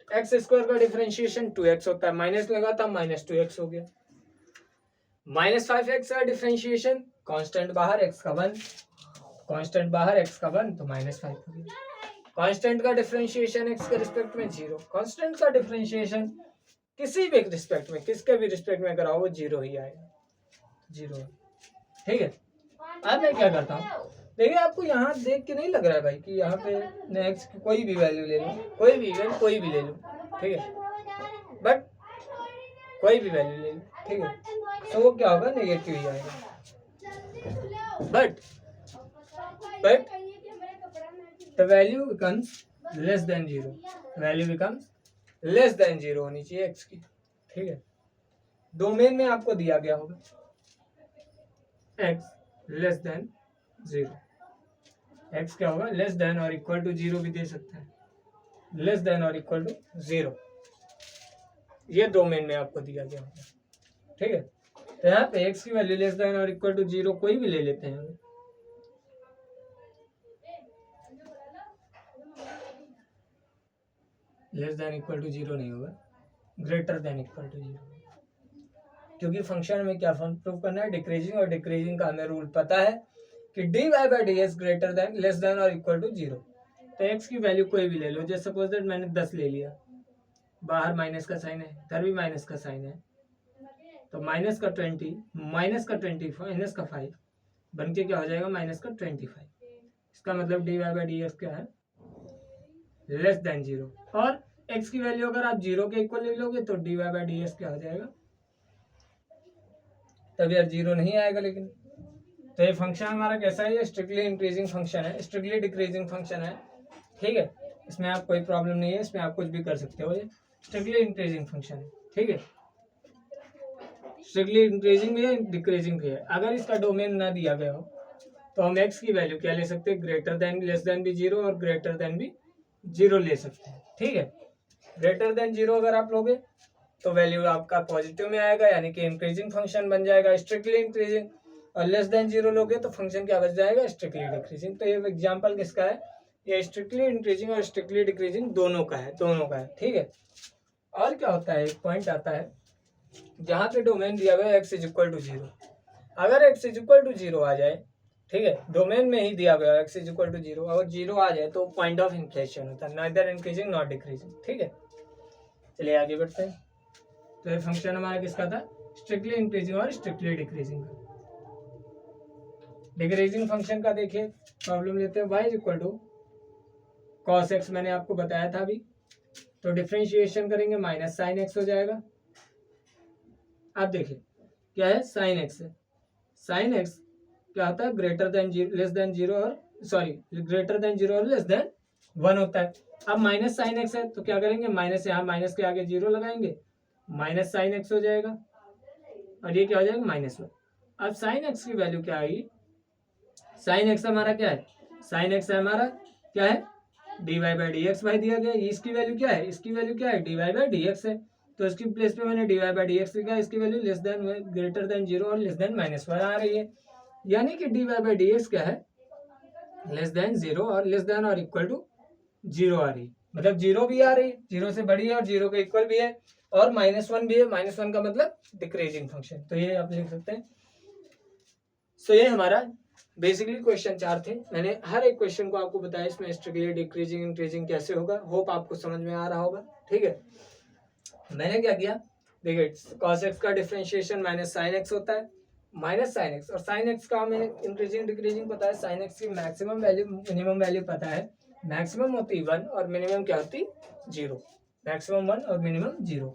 एक्स स्क्वायर का डिफ्रेंशिएशन 2x होता है, माइनस लगा था माइनस 2x हो गया। माइनस 5x का डिफ्रेंशिएशन, कांस्टेंट बाहर x का 1, कांस्टेंट बाहर x का 1 तो माइनस 5 हो गया। कांस्टेंट का डिफरेंशिएशन x के रिस्पेक्ट में 0, कांस्टेंट का डिफरेंशिएशन किसी भी रिस्पेक्ट में, किसके भी रिस्पेक्ट में कराओ वो 0 ही आएगा, 0, ठीक है। अब मैं क्या करता हूँ, देखिए आपको यहाँ देख के नहीं लग रहा है भाई कि यहाँ पे मैं x की कोई भी वैल्यू ले लूँ, कोई भी इवेंट कोई भी ले लूँ, ठीक है, बट कोई भी वैल्यू ले लूँ, ठीक है, तो वो क्या होगा, नेगेटिव ही आएगा। But the value becomes less than 0, value becomes less than 0 होनी चाहिए x की, ठीक है। डोमेन में आपको दिया गया होगा x लेस देन 0, x क्या होगा, लेस देन और इक्वल टू 0 भी दे सकते हैं, लेस देन और इक्वल टू 0, ये डोमेन में आपको दिया गया होगा, ठीक है। तो यहाँ पे x की वैल्यू लेस देन और इक्वल टू 0 कोई भी ले लेते हैं, लेस देन इक्वल टू 0 नहीं होगा, ग्रेटर देन इक्वल टू 0, क्योंकि फंक्शन में क्या प्रूव करना है, डिक्रीजिंग, और डिक्रीजिंग का हमें रूल पता है कि dy by d x greater then, less than और इक्वल टू 0। तो x की वैल्यू कोई भी ले लो, जैसे सपोज दैट मैंने 10 ले लिया, बाहर माइनस का साइन है, इधर भी माइनस का साइन है, तो माइनस का 20 माइनस का 20 माइनस का 5 बन के क्या हो जाएगा, माइनस का 25। इसका मतलब dy बाई डी एक्स क्या है, लेस देन 0, और x की वैल्यू अगर आप 0 के इक्वल ले लोगे तो dy बाई डी एक्स क्या हो जाएगा, तब यार 0 नहीं आएगा। लेकिन तो ये फंक्शन हमारा कैसा है, ये स्ट्रिक्टली इंक्रीजिंग फंक्शन है, स्ट्रिक्टली डिक्रीजिंग फंक्शन है, ठीक है, इसमें आप कोई प्रॉब्लम नहीं है, इसमें आप कुछ भी कर सकते हो, ये स्ट्रिक्टली इंक्रीजिंग फंक्शन है, ठीक है, स्ट्रिक्टली इंक्रीजिंग भी है, डिक्रीजिंग भी है। अगर इसका डोमेन ना दिया गया हो तो हम x की वैल्यू क्या ले सकते हैं, ग्रेटर देन, लेस देन भी 0 और ग्रेटर देन भी 0 ले सकते हैं, ठीक है। ग्रेटर देन 0 अगर आप लोगे तो वैल्यू आपका पॉजिटिव में आएगा, यानी कि इंक्रीजिंग फंक्शन बन जाएगा, स्ट्रिक्टली इंक्रीजिंग, और लेस देन 0 लोगे तो फंक्शन क्या बच जाएगा, स्ट्रिक्टली डिक्रीजिंग। तो ये एग्जांपल किसका है, ये स्ट्रिक्टली इंक्रीजिंग और स्ट्रिक्टली डिक्रीजिंग दोनों का है, ठीक है। और क्या होता है, एक पॉइंट आता है जहाँ पे डोमेन दिया हुआ है x इज इक्वल टू 0, अगर x इज इक्वल टू 0 आ जाए, ठीक है, डोमेन में ही दिया गया है x इज इक्वल टू 0, अगर 0 आ जाए तो पॉइंट ऑफ इन्फ्लेशन होता है, नाइदर इंक्रीजिंग नॉट डिक्रीजिंग, ठीक है। चलिए आगे बढ़ते हैं। तो ये फंक्शन हमारा किसका था, स्ट्रिक्टली इंक्रीजिंग और स्ट्रिक्टली डिक्रीजिंग का। डिक्रीजिंग फंक्शन का देखिए प्रॉब्लम लेते हैं, y is equal to cos x, मैंने आपको बताया था अभी, तो डिफरेंशिएशन करेंगे माइनस साइन x हो जाएगा। आप देखिए क्या है, साइन x है, साइन x क्या होता है, ग्रेटर देन 0, लेस देन 0 और सॉरी ग्रेटर देन 0 और लेस देन 1 होता है। अब माइनस साइन x है तो क्या करेंगे, माइनस, यहाँ माइनस के आगे 0 लगाएंगे, माइनस साइन x हो जाएगा, और ये क्या हो जाएगा, -1। अब साइन x की वैल्यू क्या आएगी, साइन x हमारा क्या है, साइन x है हमारा क्या है, dy बाई डी एक्स भाई दिया गया, इसकी वैल्यू क्या है, इसकी वैल्यू क्या है, dy बाई डी एक्स है, तो इसकी प्लेस पे मैंने dy बाई डी एक्स लिखा, इसकी value less than, greater than 0 और लेस देन -1 आ रही है, यानी कि dy बाई डी एक्स क्या है, लेस देन 0 और लेस देन और इक्वल टू 0 आ रही है, मतलब 0 भी आ रही है, 0 से बड़ी है और 0 के इक्वल भी है, और -1 भी है, -1 का मतलब डिक्रीजिंग फंक्शन, तो ये आप लिख सकते हैं। सो ये हमारा बेसिकली क्वेश्चन 4 थे, मैंने हर एक क्वेश्चन को आपको बताया, इसमें स्ट्रिक्टली डिक्रीजिंग इंक्रीजिंग कैसे होगा, होप आपको समझ में आ रहा होगा, ठीक है। मैंने क्या किया, देखिए cos x का डिफरेंशिएशन माइनस साइन x होता है, माइनस साइन x, और साइन x का हमें इंक्रीजिंग डिक्रीजिंग पता है, साइन x की मैक्सिमम वैल्यू मिनिमम वैल्यू पता है, मैक्सिमम होती 1 और मिनिमम क्या होती 0, मैक्सिमम 1 और मिनिमम 0,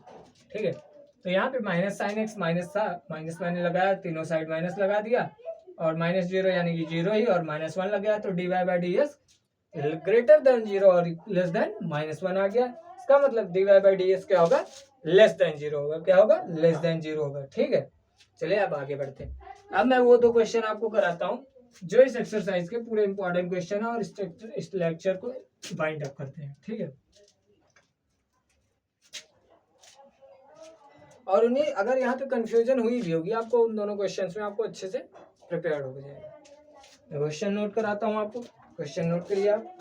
ठीक है। तो यहाँ पे माइनस साइन x माइनस था, माइनस मैंने लगाया, तीनों साइड माइनस लगा दिया, और -0 यानी कि 0 ही, और -1 लग गया, तो dy by d x greater than 0 और लेस देन -1 आ गया, इसका मतलब dy बाई डी एक्स क्या होगा, लेस देन 0 होगा, क्या होगा, लेस देन 0 होगा, ठीक है। चलिए अब आगे बढ़ते हैं। अब मैं वो 2 क्वेश्चन आपको कराता हूँ जो इस एक्सरसाइज के पूरे इंपॉर्टेंट क्वेश्चन है और इस लेक्चर को वाइंड अप करते हैं, ठीक है। और उन्हें अगर यहाँ पे कंफ्यूजन हुई भी होगी आपको उन दोनों क्वेश्चंस में, आपको अच्छे से प्रिपेयर हो जाएगा। मैं क्वेश्चन नोट कराता हूँ आपको, क्वेश्चन नोट करिए आप।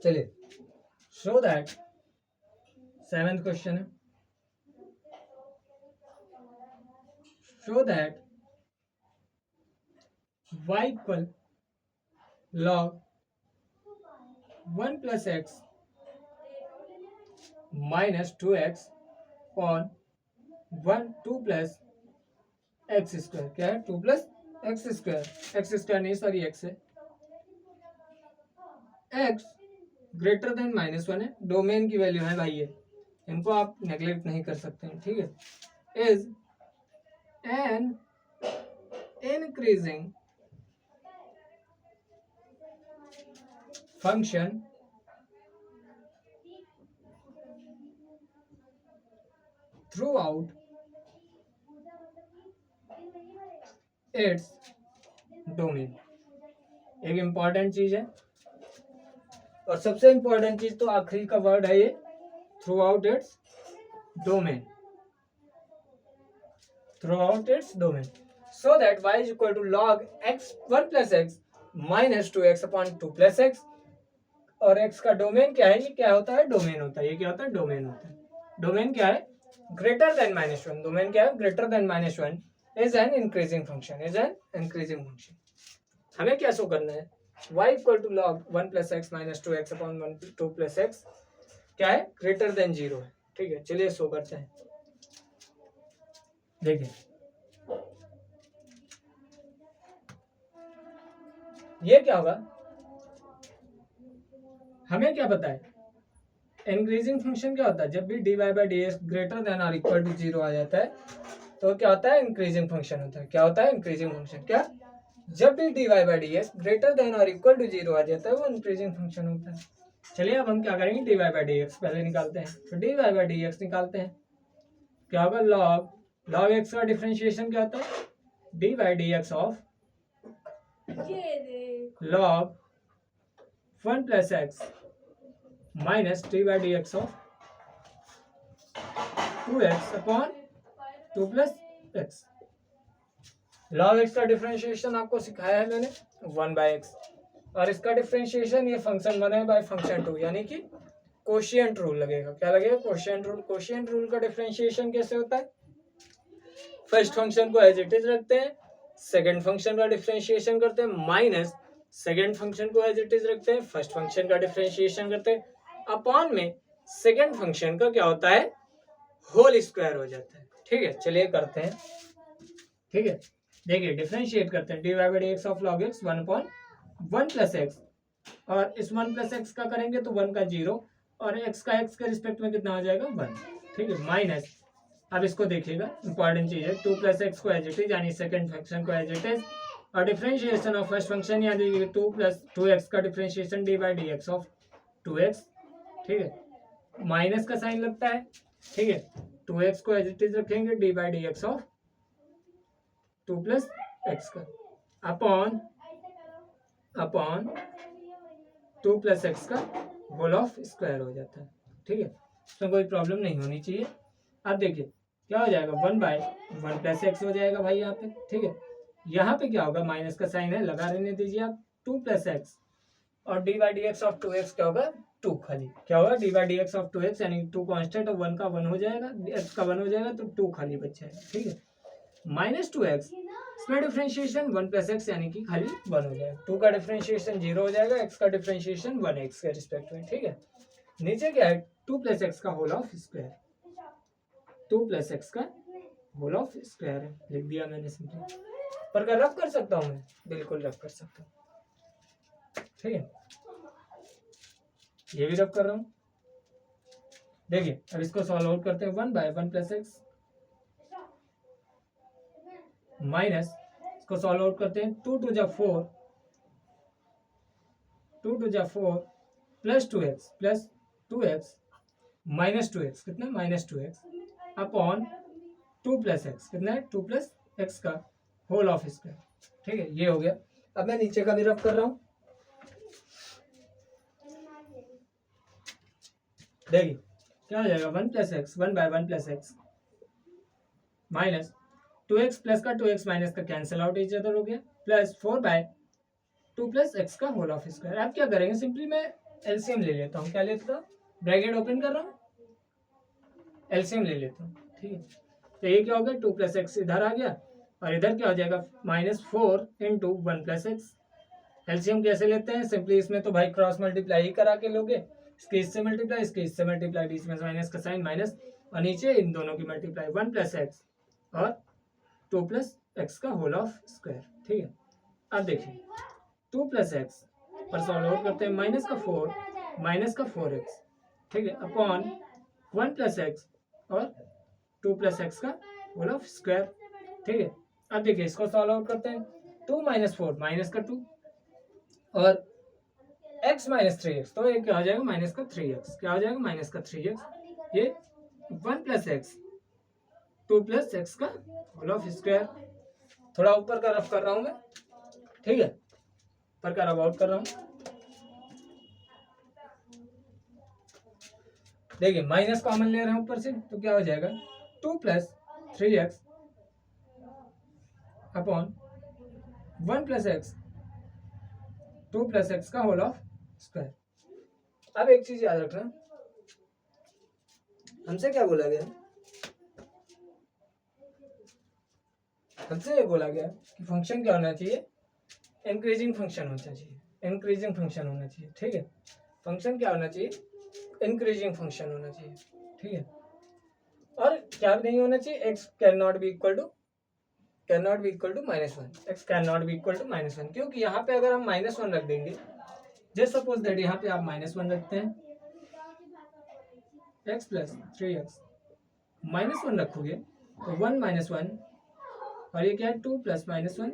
चलिए, शो दैट 7th क्वेश्चन है, show that y equal log 1 plus x minus 2x on 2 plus x square. क्या है? 2 plus x square, x square नहीं सॉरी x है, x ग्रेटर देन -1 है, डोमेन की वैल्यू है भाई ये, इनको आप नेग्लेक्ट नहीं कर सकते हैं, ठीक है। Is an increasing function through out its domain. एक इंपॉर्टेंट चीज है और सबसे इंपॉर्टेंट चीज तो आखिरी का वर्ड है ये, throughout its domain, throughout its domain, so that y is equal to log x 1 plus x minus 2x upon 2 plus x। और x का डोमेन क्या है? ये क्या होता है? डोमेन होता है। ये क्या होता है? डोमेन होता है। डोमेन क्या है? Greater than -1। डोमेन क्या है? Greater than -1 is an increasing function, is an increasing function. हमें क्या शो करना है? y equal to log 1 plus x minus 2x upon 2 plus x क्या है? ग्रेटर देन 0 है, ठीक है। चलिए शो करते हैं, देखिए ये क्या होगा, हमें क्या पता है? इंक्रीजिंग फंक्शन क्या होता है? जब भी dy by dx greater than और इक्वल टू 0 आ जाता है तो क्या होता है? इंक्रीजिंग फंक्शन होता है। क्या होता है? Increasing function. क्या? जब भी dy by dx greater than और इक्वल टू 0 आ जाता है वो इंक्रीजिंग फंक्शन होता है। चलिए अब हम क्या करेंगे? dy by dx पहले निकालते हैं, तो dy by dx निकालते हैं। क्या होगा? log x का डिफरेंशिएशन क्या होता है? dy by dx of log 1 plus x minus dy by dx of 2x upon 2 plus x। log x का डिफरेंशिएशन आपको सिखाया है मैंने 1 by x, और इसका डिफरेंशिएशन ये फंक्शन 1 है बाय फंक्शन 2, यानी कि कोशिएंट रूल लगेगा। क्या लगेगा? Quotient rule. कोशिएंट रूल का डिफरेंशिएशन कैसे होता है? फर्स्ट फंक्शन को एज इट इज रखते हैं, सेकंड फंक्शन का डिफरेंशिएशन करते हैं, माइनस सेकंड फंक्शन को एज इट इज रखते हैं, फर्स्ट फंक्शन का डिफरेंशिएशन करते हैं, अपॉन में सेकंड फंक्शन का क्या होता है? होल स्क्वायर हो जाता है, ठीक है। चलिए करते हैं, ठीक है। देखिए डिफरेंशिएट करते हैं, dy by dx of log x 1 plus x, और इस 1 plus x का करेंगे तो 1 का 0 और x का x के रिस्पेक्ट में कितना हो जाएगा? 1, ठीक है। माइनस, अब इसको देखिएगा, इंपॉर्टेंट चीज है, 2 plus x को एज इट इज यानी सेकंड फंक्शन को एज इट इज, और डिफरेंशिएशन ऑफ फर्स्ट फंक्शन यानी 2 plus 2x का differentiation dy by dx of 2x, ठीक है। माइनस का साइन लगता है, ठीक है। 2x को एज इट इज रखेंगे, dy by dx of 2 plus x का अपॉन 2 plus x का होल ऑफ स्क्वायर हो जाता है, ठीक है। इसमें कोई प्रॉब्लम नहीं होनी चाहिए। अब देखिए क्या हो जाएगा? 1 by 1 plus x हो जाएगा भाई यहाँ पे, ठीक है। यहाँ पे क्या होगा? माइनस का साइन है, लगा रहने दीजिए आप, 2 plus x और dy by dx of 2x क्या होगा? 2 खाली। क्या होगा? dy by dx of 2x यानी 2 कांस्टेंट और 1 का 1 हो जाएगा, x का 1 हो जाएगा तो 2 खाली बच जाएगा, ठीक है। माइनस 2x, इसमें डिफरेंशिएशन 1 plus x यानी कि खाली 1 हो जाएगा, 2 का डिफरेंशिएशन 0 हो जाएगा, x का डिफरेंशिएशन 1x के रिस्पेक्ट में, ठीक है। नीचे क्या है? 2 plus x का whole of square, 2 plus x का होल ऑफ स्क्वायर है, लिख दिया मैंने सिंपली। पर क्या रफ कर सकता हूँ मैं? बिल्कुल रफ कर सकता हूँ, ठीक है। ये भी रफ कर रहा हूँ। देखिए अब इसको सॉल्व आउट करते हैं, 1 by 1 plus x माइनस इसको सॉल्व आउट करते हैं। 2 टू जा 4 प्लस 2x माइनस 2x कितना minus 2x upon 2 plus x कितना है 2 प्लस एक्स का होल ऑफ स्क्वायर। ठीक है, ये हो गया। अब मैं नीचे का भी रफ कर रहा हूं। देखिए क्या हो जाएगा 1 plus x 1/1 plus x minus 2x plus का 2x माइनस का कैंसिल आउट ईच अदर हो गया प्लस 4/2 प्लस एक्स का होल ऑफ स्क्वायर। आप क्या करेंगे, सिंपली मैं एलसीएम ले लेता हूँ। क्या लेता हूँ, ब्रैकेट ओपन कर रहा हूँ, एलसीएम ले लेता हूँ। ठीक है, तो ये क्या हो गया 2 प्लस एक्स इधर आ गया और इधर क्या हो जाएगा -4 इंटू 1 प्लस एक्स। एलसीएम कैसे लेते हैं, सिंपली इसमें तो भाई क्रॉस मल्टीप्लाई ही करा के लोगे, इसके इससे मल्टीप्लाई इसके इससे मल्टीप्लाई, बीच में माइनस का साइन माइनस और नीचे इन दोनों की मल्टीप्लाई 1 प्लस एक्स और 2 प्लस एक्स का होल ऑफ स्क्वायर। ठीक है, अब देखिए 2 प्लस एक्स पर सॉल्व आउट करते हैं माइनस का 4x। ठीक है, अपॉन 1 प्लस एक्स और 2 प्लस एक्स का होल ऑफ स्क्वायर। ठीक है, अब देखिए इसको सॉल्व आउट करते हैं। 2 माइनस 4 माइनस का 2 और x माइनस 3x, तो ये क्या हो जाएगा माइनस का 3x। क्या हो जाएगा माइनस का 3x। ये 1 प्लस एक्स 2 प्लस एक्स का होल ऑफ स्क्वायर। थोड़ा ऊपर का रफ कर रहा हूं मैं। ठीक है, ऊपर का रफ आउट कर रहा हूं। देखिए माइनस कॉमन ले रहे हैं ऊपर से, तो क्या हो जाएगा 2 plus 3x upon 1 plus x 2 plus x का होल ऑफ स्क्वायर। अब एक चीज याद रखना, हमसे क्या बोला गया, हमसे ये बोला गया कि फंक्शन क्या होना चाहिए, इंक्रीजिंग फंक्शन होना चाहिए, इंक्रीजिंग फंक्शन होना चाहिए। ठीक है, फंक्शन क्या होना चाहिए, इंक्रीजिंग फंक्शन होना चाहिए। ठीक है, और क्या नहीं होना चाहिए, x can not be equal to -1, x can not be equal to -1, क्योंकि यहाँ पे अगर हम -1 रख देंगे, जस्ट सपोज दैट यहाँ पे आप -1 रखते हैं, x प्लस 3x -1 रखोगे तो 1 - 1 और ये क्या है 2 प्लस -1।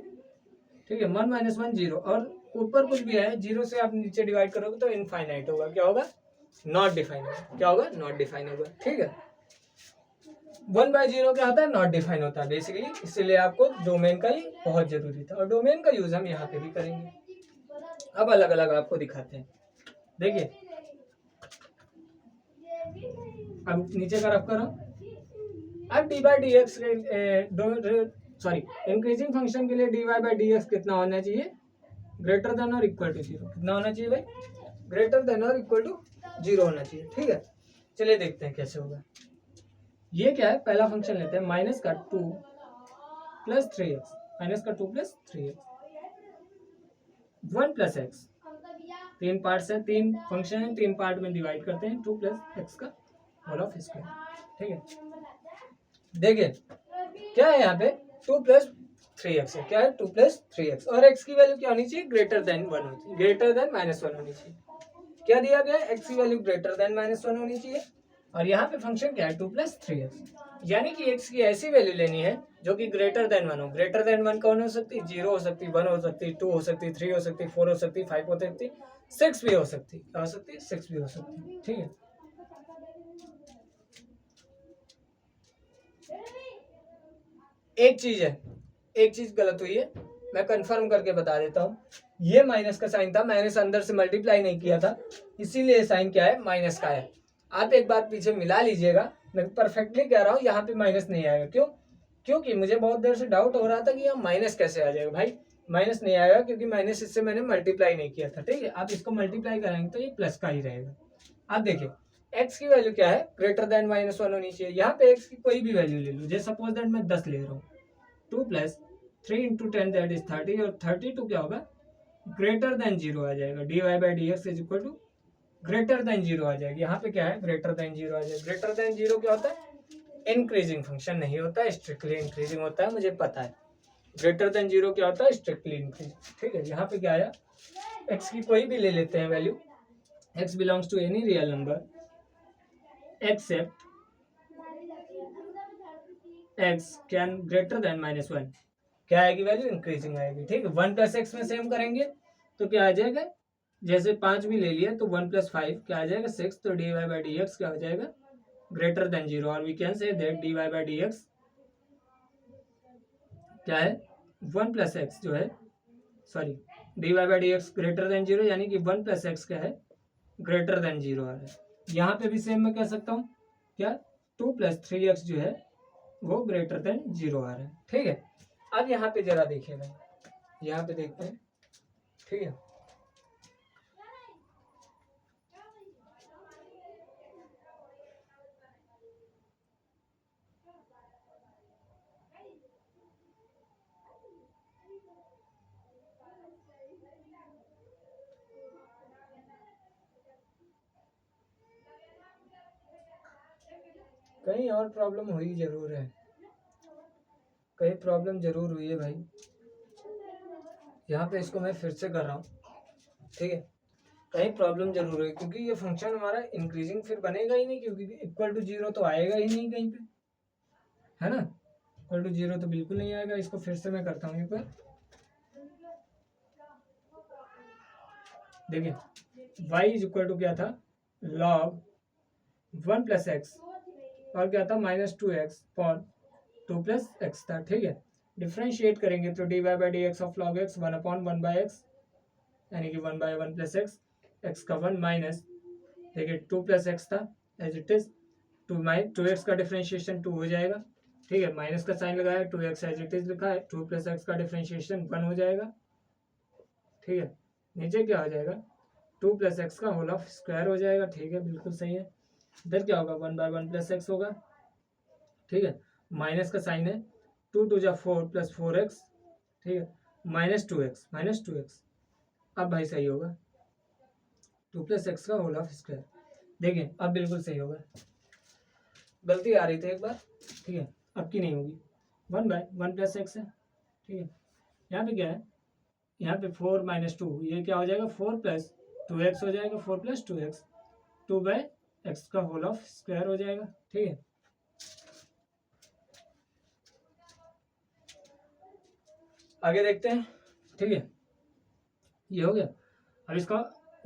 ठीक है, 1 - 1 0 और ऊपर कुछ भी है, 0 से आप नीचे डिवाइड करोगे तो इनफाइनाइट होगा। क्या होगा, नॉट डिफाइन होगा। क्या होगा, नॉट डिफाइन होगा। ठीक है, 1/0 क्या होता है, नॉट डिफाइन होता है बेसिकली, इसीलिए आपको डोमेन का ही बहुत जरूरी था और डोमेन का यूज हम यहाँ पे भी करेंगे। अब अलग अलग आपको दिखाते हैं। देखिए अब नीचे का रफ करो। अब dy/dx इंक्रीजिंग फंक्शन के लिए dy/dx कितना होना चाहिए, ग्रेटर देन और इक्वल टू 0। कितना होना चाहिए भाई, ग्रेटर देन और इक्वल टू 0 होना चाहिए। ठीक है, चलिए देखते हैं कैसे होगा। ये क्या है, पहला फंक्शन लेते हैं माइनस का 2 plus 3x 1 plus x. 3 part है, 3 फंक्शन है, 3 पार्ट में डिवाइड करते हैं, 2 प्लस एक्स का होल ऑफ स्क्वायर। ठीक है, देखिए क्या है यहाँ पे 2 प्लस 3x है। क्या है 2 प्लस 3x और x की वैल्यू क्या होनी चाहिए, ग्रेटर देन 1 होनी चाहिए, ग्रेटर देन -1 होनी चाहिए। क्या दिया गया है, x की वैल्यू ग्रेटर देन -1 होनी चाहिए और यहाँ पे फंक्शन क्या है 2 प्लस 3x, यानी कि x की ऐसी वैल्यू लेनी है जो कि ग्रेटर देन 1 हो। ग्रेटर देन 1 कौन हो सकती है, 0 हो सकती, 1 हो सकती, 2 हो सकती, 3 हो सकती, 4 हो सकती, 5 हो सकती, 6 भी हो सकती, क्या हो सकती, 6 भी हो सकती। ठीक है, एक चीज गलत हुई है, मैं कंफर्म करके बता देता हूँ। ये माइनस का साइन था, मैंने अंदर से मल्टीप्लाई नहीं किया था, इसीलिए साइन क्या है, माइनस का है। आप एक बार पीछे मिला लीजिएगा, मैं परफेक्टली कह रहा हूँ, यहाँ पे माइनस नहीं आएगा। क्यों, क्योंकि मुझे बहुत देर से डाउट हो रहा था कि यहाँ माइनस कैसे आ जाएगा। भाई माइनस नहीं आएगा क्योंकि माइनस इससे मैंने मल्टीप्लाई नहीं किया था। ठीक है, आप इसको मल्टीप्लाई कराएंगे तो ये प्लस का ही रहेगा। आप देखिए x की वैल्यू क्या है, ग्रेटर देन -1 होनी चाहिए। यहाँ पे x की कोई भी वैल्यू ले लो, जैसे सपोज दैट मैं 10 ले रहा हूँ, 2 प्लस 3 × 10 दैट इज 30 और 32 क्या होगा, ग्रेटर देन 0 आ जाएगा। dy/dx is equal to greater than 0 आ जाएगी। यहाँ पे क्या है, ग्रेटर देन 0 आ जाएगा। ग्रेटर देन 0 क्या होता है, इंक्रीजिंग फंक्शन नहीं होता है, स्ट्रिक्टली इंक्रीजिंग होता है, मुझे पता है। ग्रेटर देन 0 क्या होता है, स्ट्रिक्टली इंक्रीजिंग। ठीक है, यहाँ पे क्या आया, x की कोई भी ले लेते हैं value, x belongs to any real number except x can greater than -1, क्या आएगी वैल्यू, इंक्रीजिंग आएगी। ठीक है, 1 प्लस एक्स में सेम करेंगे तो क्या आ जाएगा, जैसे 5 भी ले लिया तो 1 प्लस 5 क्या आ जाएगा 6, तो d y by d x क्या हो जाएगा ग्रेटर देन 0, और we can say that d y by d x क्या है 1 प्लस एक्स जो है, sorry d y by d x greater than 0, यानी कि 1 प्लस एक्स क्या है ग्रेटर देन 0 आ रहा है। यहाँ पे भी सेम मैं कह सकता हूँ क्या 2 प्लस 3x जो है वो ग्रेटर देन 0 आ रहा है। ठीक है, अब यहाँ पे जरा देखिएगा, यहाँ पे देखते हैं। ठीक है, कहीं और प्रॉब्लम हुई जरूर है, कहीं प्रॉब्लम जरूर हुई है भाई। यहाँ पे इसको मैं फिर से कर रहा हूँ। ठीक है, कहीं प्रॉब्लम जरूर है, क्योंकि ये फंक्शन हमारा इंक्रीजिंग फिर बनेगा ही नहीं, क्योंकि इक्वल टू 0 तो आएगा ही नहीं कहीं पे, है ना। इक्वल टू 0 तो बिल्कुल नहीं आएगा। इसको फिर से मैं करता हूँ एक बार, देखिए y इज इक्वल टू क्या था log 1 प्लस एक्स, और क्या था -2x पॉन 2 प्लस एक्स था। ठीक है, डिफ्रेंशिएट करेंगे तो d y by d x of log x 1/1/x, यानी कि 1/1 प्लस एक्स का 1 माइनस, देखिए 2 प्लस एक्स था एज इट इज, 2x का डिफ्रेंशिएशन 2 हो जाएगा। ठीक है, माइनस का साइन लगाया, 2x एज इट इज लिखा है, 2 प्लस एक्स का डिफ्रेंशिएशन 1 हो जाएगा। ठीक है, नीचे क्या हो जाएगा 2 प्लस एक्स का होल ऑफ स्क्वायर हो जाएगा। ठीक है, बिल्कुल सही है। इधर क्या होगा 1/1 प्लस एक्स होगा। ठीक है, माइनस का साइन है, 2 2 जा 4 प्लस 4x। ठीक है, -2x। अब भाई सही होगा 2 प्लस एक्स का होल ऑफ स्क्वायर। देखिए अब बिल्कुल सही होगा, गलती आ रही थी एक बार। ठीक है, अब की नहीं होगी, 1/1 प्लस एक्स है। ठीक है, यहाँ पे क्या है, यहाँ पे 4 - 2, ये क्या हो जाएगा 4 प्लस 2x हो जाएगा, 4 प्लस 2x, 2/x का होल ऑफ स्क्वायर हो जाएगा। ठीक है, आगे देखते हैं। ठीक है, ये हो गया। अब इसका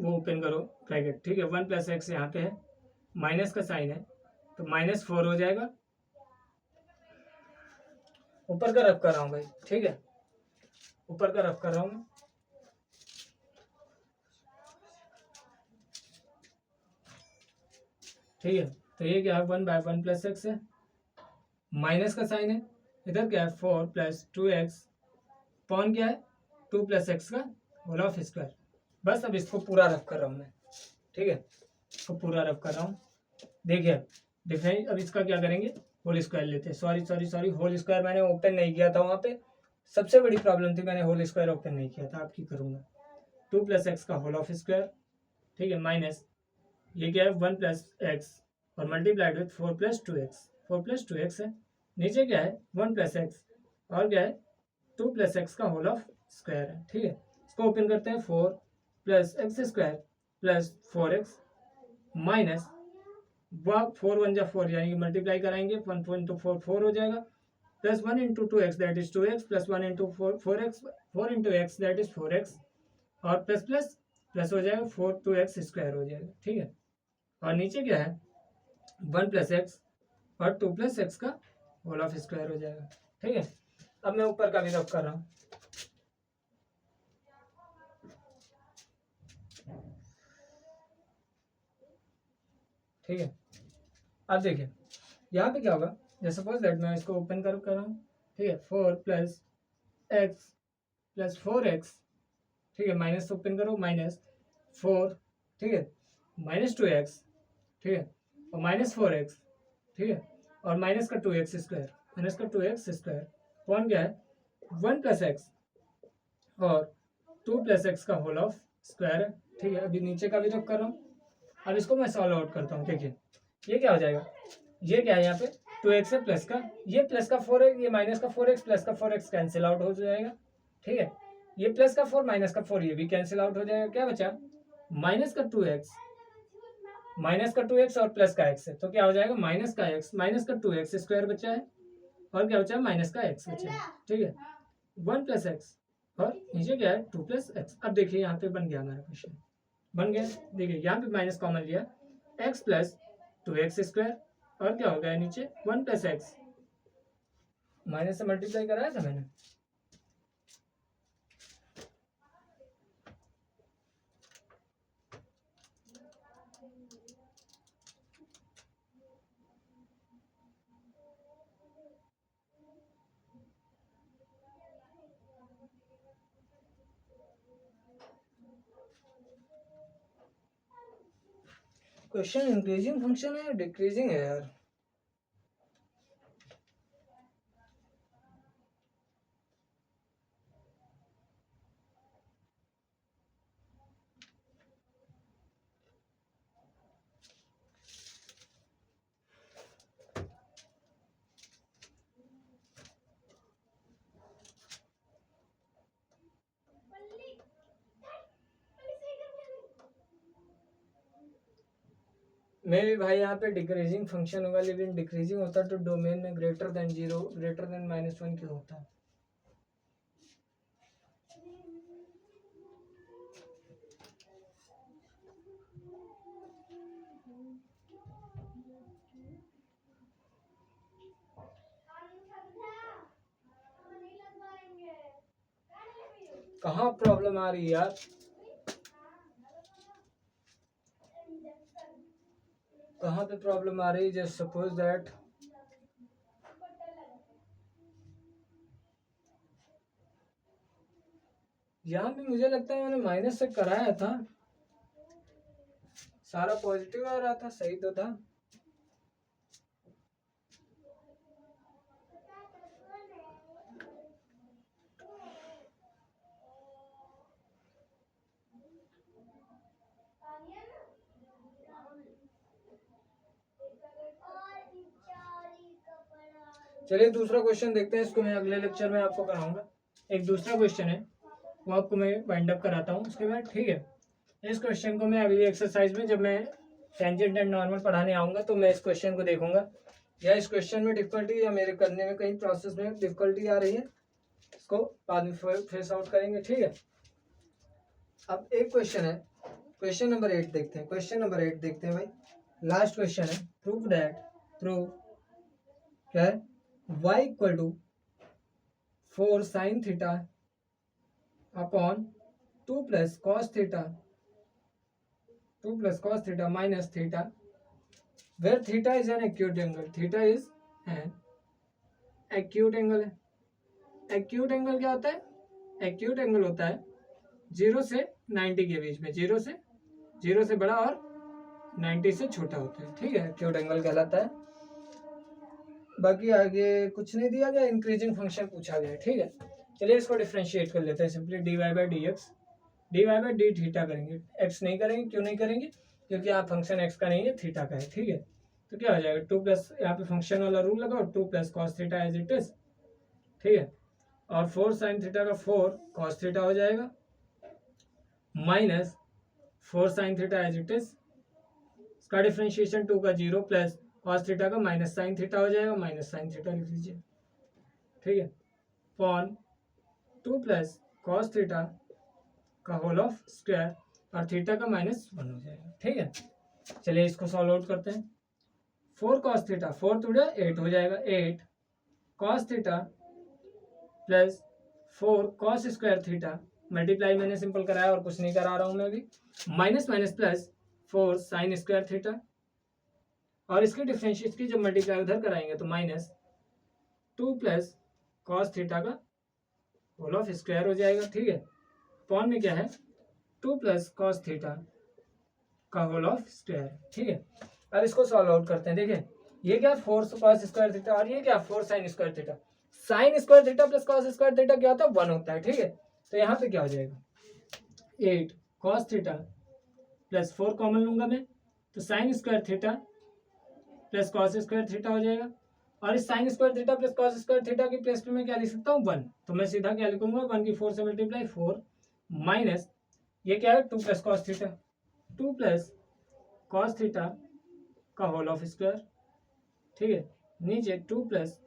वो ओपन करो ब्रैकेट। ठीक है, 1 प्लस एक्स यहाँ पे है, माइनस का साइन है तो -4 हो जाएगा। ऊपर का रफ कर रहा हूँ भाई। ठीक है, ऊपर का रफ कर रहा हूँ मैं। ठीक है, तो ये क्या है 1/1 प्लस एक्स है, माइनस का साइन है, इधर क्या है 4 प्लस 2x, पॉन क्या है 2 प्लस एक्स का होल ऑफ स्क्वायर। बस अब इसको पूरा रफ कर रहा हूँ मैं। ठीक है, इसको पूरा रफ कर रहा हूँ। देखिए डिफरेंस, अब इसका क्या करेंगे होल स्क्वायर लेते हैं। सॉरी होल स्क्वायर मैंने ओपन नहीं किया था, वहाँ पे सबसे बड़ी प्रॉब्लम थी, मैंने होल स्क्वायर ओपन नहीं किया था। आपकी करूँगा 2 प्लस एक्स का होल ऑफ स्क्वायर। ठीक है, माइनस ये क्या है 1 प्लस एक्स और multiplied with 4 plus 2x, 4 plus 2x है। नीचे क्या है 1 प्लस एक्स और क्या है 2 प्लस एक्स का होल ऑफ स्क्वायर है। ठीक है, इसको ओपन करते हैं, 4 plus x square plus 4x minus 4 1 जा 4, यानी कि मल्टीप्लाई कराएंगे 1 4 हो जाएगा, plus 1 into 2x that is 2x, plus 1 into 4 into x that is 4x, और प्लस प्लस प्लस हो जाएगा 4 2x स्क्वायर हो जाएगा। ठीक है, और नीचे क्या है 1 प्लस एक्स और 2 प्लस एक्स का होल ऑफ स्क्वायर हो जाएगा। ठीक है, अब मैं ऊपर का भी रफ कर रहा हूँ। ठीक है, अब देखिए यहाँ पे क्या होगा, जैसे सपोज दैट मैं इसको ओपन कर रहा हूँ। ठीक है, 4 प्लस एक्स प्लस 4x। ठीक है, माइनस ओपन करो, -4। ठीक है, -2x। ठीक है, और -4x। ठीक है, और माइनस का 2x स्क्वायर, माइनस का 2x स्क्वायर, कौन क्या है 1 प्लस एक्स और 2 प्लस एक्स का होल ऑफ स्क्वायर है। ठीक है, अभी नीचे का भी रख कर रहा हूँ। अब इसको मैं सॉल्व आउट करता हूँ। देखिए ये क्या हो जाएगा, ये क्या है यहाँ पे 2x है, प्लस का ये प्लस का 4x, ये माइनस का 4x, प्लस का 4x कैंसिल आउट हो जाएगा। ठीक है, ये प्लस का 4 माइनस का 4 ये भी कैंसिल आउट हो जाएगा। क्या बचा माइनस का 2x और प्लस का x है, तो क्या हो जाएगा माइनस का 2x स्क्वायर बचा है, और क्या बचा है माइनस का x बचा है। ठीक है, वन प्लस एक्स और नीचे क्या है 2 + x। अब देखिए यहाँ पे बन गया हमारा क्वेश्चन, बन गया। देखिए यहाँ पे माइनस कॉमन लिया, x+2x² और क्या हो गया नीचे 1 + x। माइनस से मल्टीप्लाई कराया था मैंने। क्वेश्चन इंक्रीजिंग फंक्शन है या डिक्रीजिंग है यार? मे भी भाई यहाँ पे डिक्रीजिंग फंक्शन होगा, लेकिन डिक्रीजिंग होता तो डोमेन में ग्रेटर देन 0 ग्रेटर देन -1 क्यों होता? कहाँ प्रॉब्लम आ रही है यार? कहाँ पे प्रॉब्लम आ रही है? जस्ट सपोज दैट यहाँ पे मुझे लगता है मैंने माइनस से कराया था, सारा पॉजिटिव आ रहा था, सही तो था। चलिए दूसरा क्वेश्चन देखते हैं, इसको मैं अगले लेक्चर में आपको कराऊंगा। एक दूसरा क्वेश्चन है वो आपको मैं वाइंड अप कराता हूँ उसके बाद, ठीक है। इस क्वेश्चन को मैं अगली एक्सरसाइज में जब मैं टेंजेंट एंड नॉर्मल पढ़ाने आऊँगा तो मैं इस क्वेश्चन को देखूंगा, या इस क्वेश्चन में डिफिकल्टी या मेरे करने में कहीं प्रोसेस में डिफिकल्टी आ रही है, इसको बाद में फेस आउट करेंगे, ठीक है। अब एक क्वेश्चन है, क्वेश्चन नंबर 8 देखते हैं। क्वेश्चन नंबर 8 देखते हैं भाई, लास्ट क्वेश्चन है। प्रूव दैट, प्रूव क्या है, y = 4 sin theta upon 2 + cos theta, 2 + cos theta minus theta, where theta is an acute angle, theta is an acute angle है। एक्यूट एंगल क्या होता है? एक्यूट एंगल होता है 0 से 90 के बीच में, 0 से बड़ा और 90 से छोटा होता है, ठीक है, एक्यूट एंगल कहलाता है। बाकी आगे कुछ नहीं दिया गया, इंक्रीजिंग फंक्शन पूछा गया, ठीक है। चलिए इसको डिफ्रेंशिएट कर लेते हैं सिंपली, dy/dx, dy/d करेंगे, x नहीं करेंगे। क्यों नहीं करेंगे? क्योंकि यहाँ फंक्शन x का नहीं है, थीटा का है, ठीक है। तो क्या हो जाएगा 2 + यहाँ पे फंक्शन वाला रूल लगाओ, 2 + cos theta as it is, ठीक है। और 4 sin थीटा का 4 cos थीटा हो जाएगा, minus 4 sin theta as it is, इसका डिफ्रेंशिएशन 2 का 0 प्लस cos थीटा का माइनस sin थीटा हो जाएगा, माइनस sin थीटा लिख लीजिए, ठीक है। अपॉन 2 + cos थीटा का होल ऑफ स्क्वायर और थीटा का -1 हो जाएगा, ठीक है। चलिए इसको सॉल्व आउट करते हैं। 4 cos थीटा, 4 टू 8 हो जाएगा, 8 cos theta plus 4 cos square theta, multiply मैंने सिंपल कराया और कुछ नहीं करा रहा हूं मैं अभी, minus minus plus 4 sin square theta, और इसके डिफरेंशिएट की जब मल्टीप्लाई उधर कराएंगे तो -2 + cos थीटा का होल ऑफ स्क्वायर हो जाएगा, ठीक है। अपॉन में क्या है 2 + cos थीटा का होल ऑफ स्क्वायर, ठीक है। अब इसको सॉल्व आउट करते हैं। देखिए ये क्या 4 cos स्क्वायर थीटा और ये क्या 4 sin square theta, sin square theta plus cos square theta क्या होता है 1 होता है, ठीक है। तो यहाँ पे क्या हो जाएगा 8 cos थीटा प्लस 4 कॉमन लूंगा मैं, तो sin square theta plus cos square theta हो जाएगा, और इस sin square theta plus cos square theta की प्लेस पे मैं क्या लिख सकता हूँ 1, तो मैं सीधा क्या लिखूंगा 1 की 4 से मल्टीप्लाई 4 माइनस ये क्या है 2 + cos थीटा, 2 + cos थीटा का होल ऑफ स्क्वायर, ठीक है। नीचे 2 +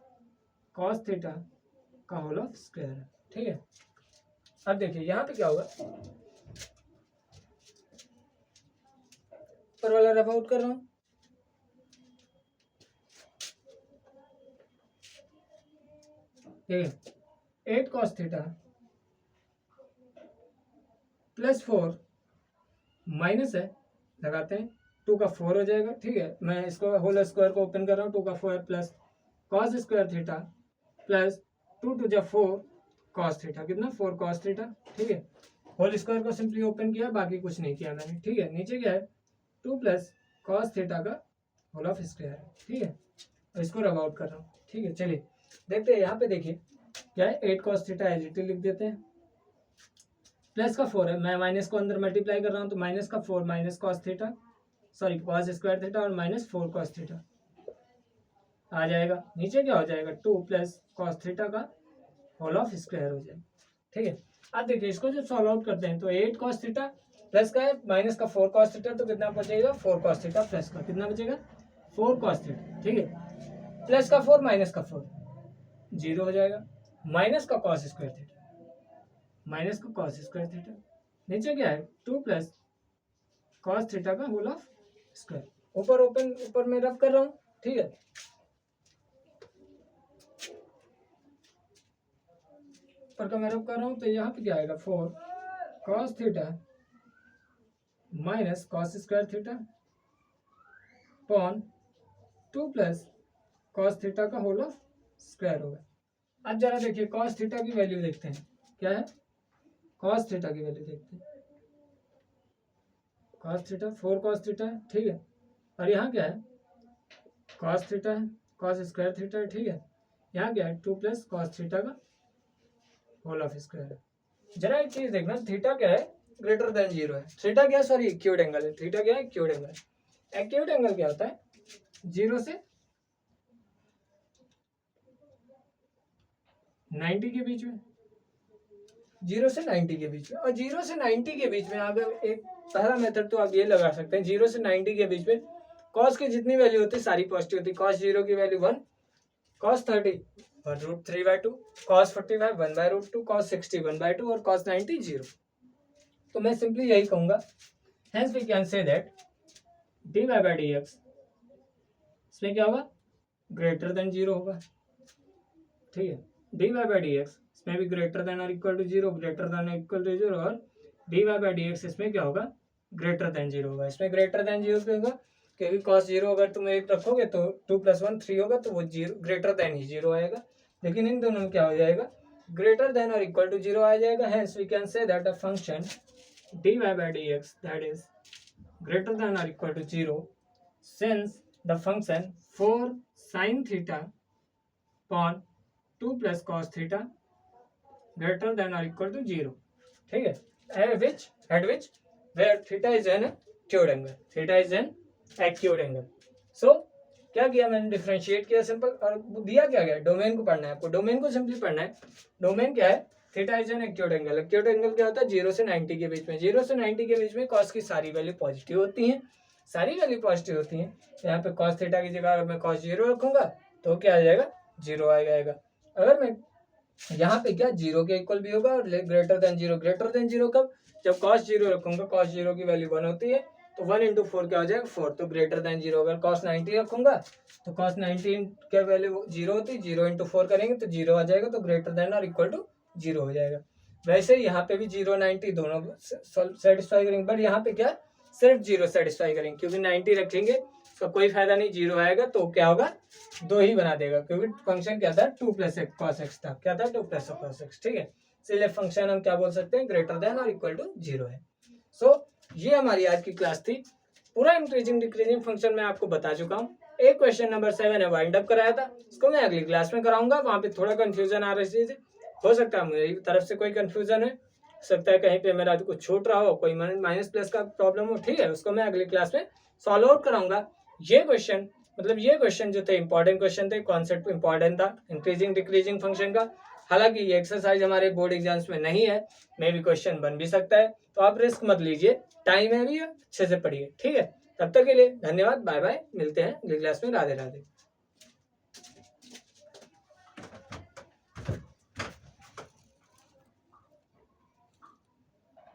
cos थीटा का होल ऑफ स्क्वायर, ठीक है। अब देखिए यहाँ पे क्या होगा, ऊपर वाला रफ आउट कर रहा हूँ, ठीक है। 8 cos थीटा प्लस 4 माइनस है, लगाते हैं 2 का 4 हो जाएगा, ठीक है। मैं इसको होल स्क्वायर को ओपन कर रहा हूँ, 2 का 4 plus cos square theta plus 2 two जा 4 कॉस थीटा, कितना 4 कॉस थीटा, ठीक है। होल स्क्वायर को सिंपली ओपन किया, बाकी कुछ नहीं किया मैंने, ठीक है। नीचे क्या है 2 प्लस कॉस थीटा का होल ऑफ स्क्वायर, ठीक है। और इसको रब आउट कर रहा हूँ, ठीक है। चलिए देखते हैं, यहाँ पे देखिए क्या है 8 cos theta as it is लिख देते हैं, प्लस का 4 है, मैं माइनस को अंदर मल्टीप्लाई कर रहा हूँ, तो माइनस का 4 minus cos theta, sorry cos square theta और माइनस 4 cos थीटा आ जाएगा। नीचे क्या हो जाएगा 2 प्लस कॉस थीटा का होल ऑफ स्क्वायर हो जाएगा, ठीक है। अब देखिए इसको जब सॉल्व आउट करते हैं तो 8 cos थीटा प्लस का है माइनस का 4 cos थीटा, तो कितना बचेगा 4 cos थीटा प्लस का कितना बचेगा 4 cos थीटा, ठीक है। प्लस का 4 माइनस का 4 जीरो हो जाएगा, माइनस का कॉस स्क्वायर थीटा, माइनस का कॉस स्क्वायर थीटा, नीचे क्या है 2 प्लस कॉस थीटा का होल ऑफ स्क्वायर, ऊपर ओपन ऊपर में रब कर रहा हूँ, ठीक है। ऊपर का मैं रब कर रहा हूँ, तो यहाँ पे क्या आएगा 4 cos theta minus cos square theta upon 2 plus cos theta का होल ऑफ स्क्वायर होगा। अब जरा देखिए कॉस थीटा की वैल्यू देखते हैं, क्या है कॉस थीटा की वैल्यू देखते हैं, कॉस थीटा 4 कॉस थीटा है, ठीक है। और यहाँ क्या है कॉस थीटा है, कॉस स्क्वायर थीटा है, ठीक है। यहाँ क्या है 2 प्लस कॉस थीटा का होल ऑफ स्क्वायर है। जरा एक चीज देखना, थीटा क्या है ग्रेटर देन 0 है, थीटा क्या है सॉरी एक्यूट एंगल है, थीटा क्या है एक्यूट एंगल। एक्यूट एंगल क्या होता है 0 से 90 के बीच में, 0 से 90 के बीच में। और 0 से 90 के बीच में अगर एक पहला मेथड तो आप ये लगा सकते हैं, 0 से 90 के बीच में कॉस की जितनी वैल्यू होती है सारी पॉजिटिव होती है। कॉस 0 की वैल्यू 1, कॉस 30 1√3/2, कॉस 45 1/√2, कॉस 60 1/2 और कॉस 90 0। तो मैं सिंपली यही कहूंगा, hence we can say that dy/dx इसमें क्या होगा ग्रेटर देन 0 होगा, ठीक है। dy/dx इसमें भी ग्रेटर देन और equal to 0, greater than equal to 0, और dy/dx इसमें क्या होगा ग्रेटर देन 0 होगा। इसमें ग्रेटर देन 0 क्यों होगा, क्योंकि cos 0 अगर तुम एक रखोगे तो 2 + 1 3 होगा, तो वो 0 ग्रेटर देन ही 0 आएगा। लेकिन इन दोनों में क्या हो जाएगा ग्रेटर देन और इक्वल टू 0 आ जाएगा। Hence we can say that a function dy/dx that is greater than or equal to 0 since the function 4 sin theta upon 2 plus cos theta greater than or equal to 0, ठीक है। at which where theta is an acute angle, theta is an acute angle। so क्या किया मैंने differentiate किया simple, और दिया क्या गया डोमेन को पढ़ना है आपको, डोमेन को सिंपली पढ़ना है। डोमेन क्या है theta is an acute angle. Acute angle क्या होता है 0 से 90 के बीच में, 0 से 90 के बीच में कॉस की सारी वैल्यू पॉजिटिव होती हैं, सारी वैल्यू पॉजिटिव होती हैं। यहाँ पे कॉस थीटा की जगह अगर मैं कॉस 0 रखूंगा तो क्या आ जाएगा 0 आ जाएगा। अगर मैं यहाँ पे क्या 0 के इक्वल भी होगा और ग्रेटर देन 0, ग्रेटर देन 0 कब जब कॉस 0 रखूंगा, कॉस 0 की वैल्यू 1 होती है, तो 1 × 4 क्या हो जाएगा 4, तो ग्रेटर देन 0। अगर कॉस 90 रखूंगा तो कॉस 90 क्या वैल्यू 0 होती है, 0 × 4 करेंगे तो 0 आ जाएगा, तो ग्रेटर देन और इक्वल टू 0 हो जाएगा। वैसे यहाँ पे भी 0 90 दोनों सेटिस्फाई करेंगे, बट यहाँ पे क्या सिर्फ 0 सेटिस्फाई करेंगे, क्योंकि 90 रखेंगे तो कोई फायदा नहीं, 0 आएगा तो क्या होगा 2 ही बना देगा, क्योंकि फंक्शन क्या था 2 + cos x था, क्या था 2 + cos x, ठीक है। इसलिए फंक्शन हम क्या बोल सकते हैं ग्रेटर देन और इक्वल टू 0 है। सो ये हमारी आज की क्लास थी, पूरा इंक्रीजिंग डिक्रीजिंग फंक्शन मैं आपको बता चुका हूँ। एक क्वेश्चन नंबर 7 है वाइंड अप कराया था, इसको मैं अगली क्लास में कराऊंगा। वहाँ पे थोड़ा कंफ्यूजन आ रही थी, हो सकता है मेरी तरफ से कोई कंफ्यूजन है, सकता है कहीं पे मेरा कुछ छूट रहा हो, कोई माइनस प्लस का प्रॉब्लम हो, ठीक है, उसको मैं अगली क्लास में सॉल्व आउट कराऊंगा। ये क्वेश्चन जो थे इंपॉर्टेंट क्वेश्चन थे, कॉन्सेप्ट इंपॉर्टेंट था इंक्रीजिंग डिक्रीजिंग फंक्शन का। हालांकि ये एक्सरसाइज हमारे बोर्ड एग्जाम्स में नहीं है, मे भी क्वेश्चन बन भी सकता है, तो आप रिस्क मत लीजिए, टाइम है भी, अच्छे से पढ़िए, ठीक है। तब तक के लिए धन्यवाद, बाय बाय, मिलते हैं अगली क्लास में, राधे राधे।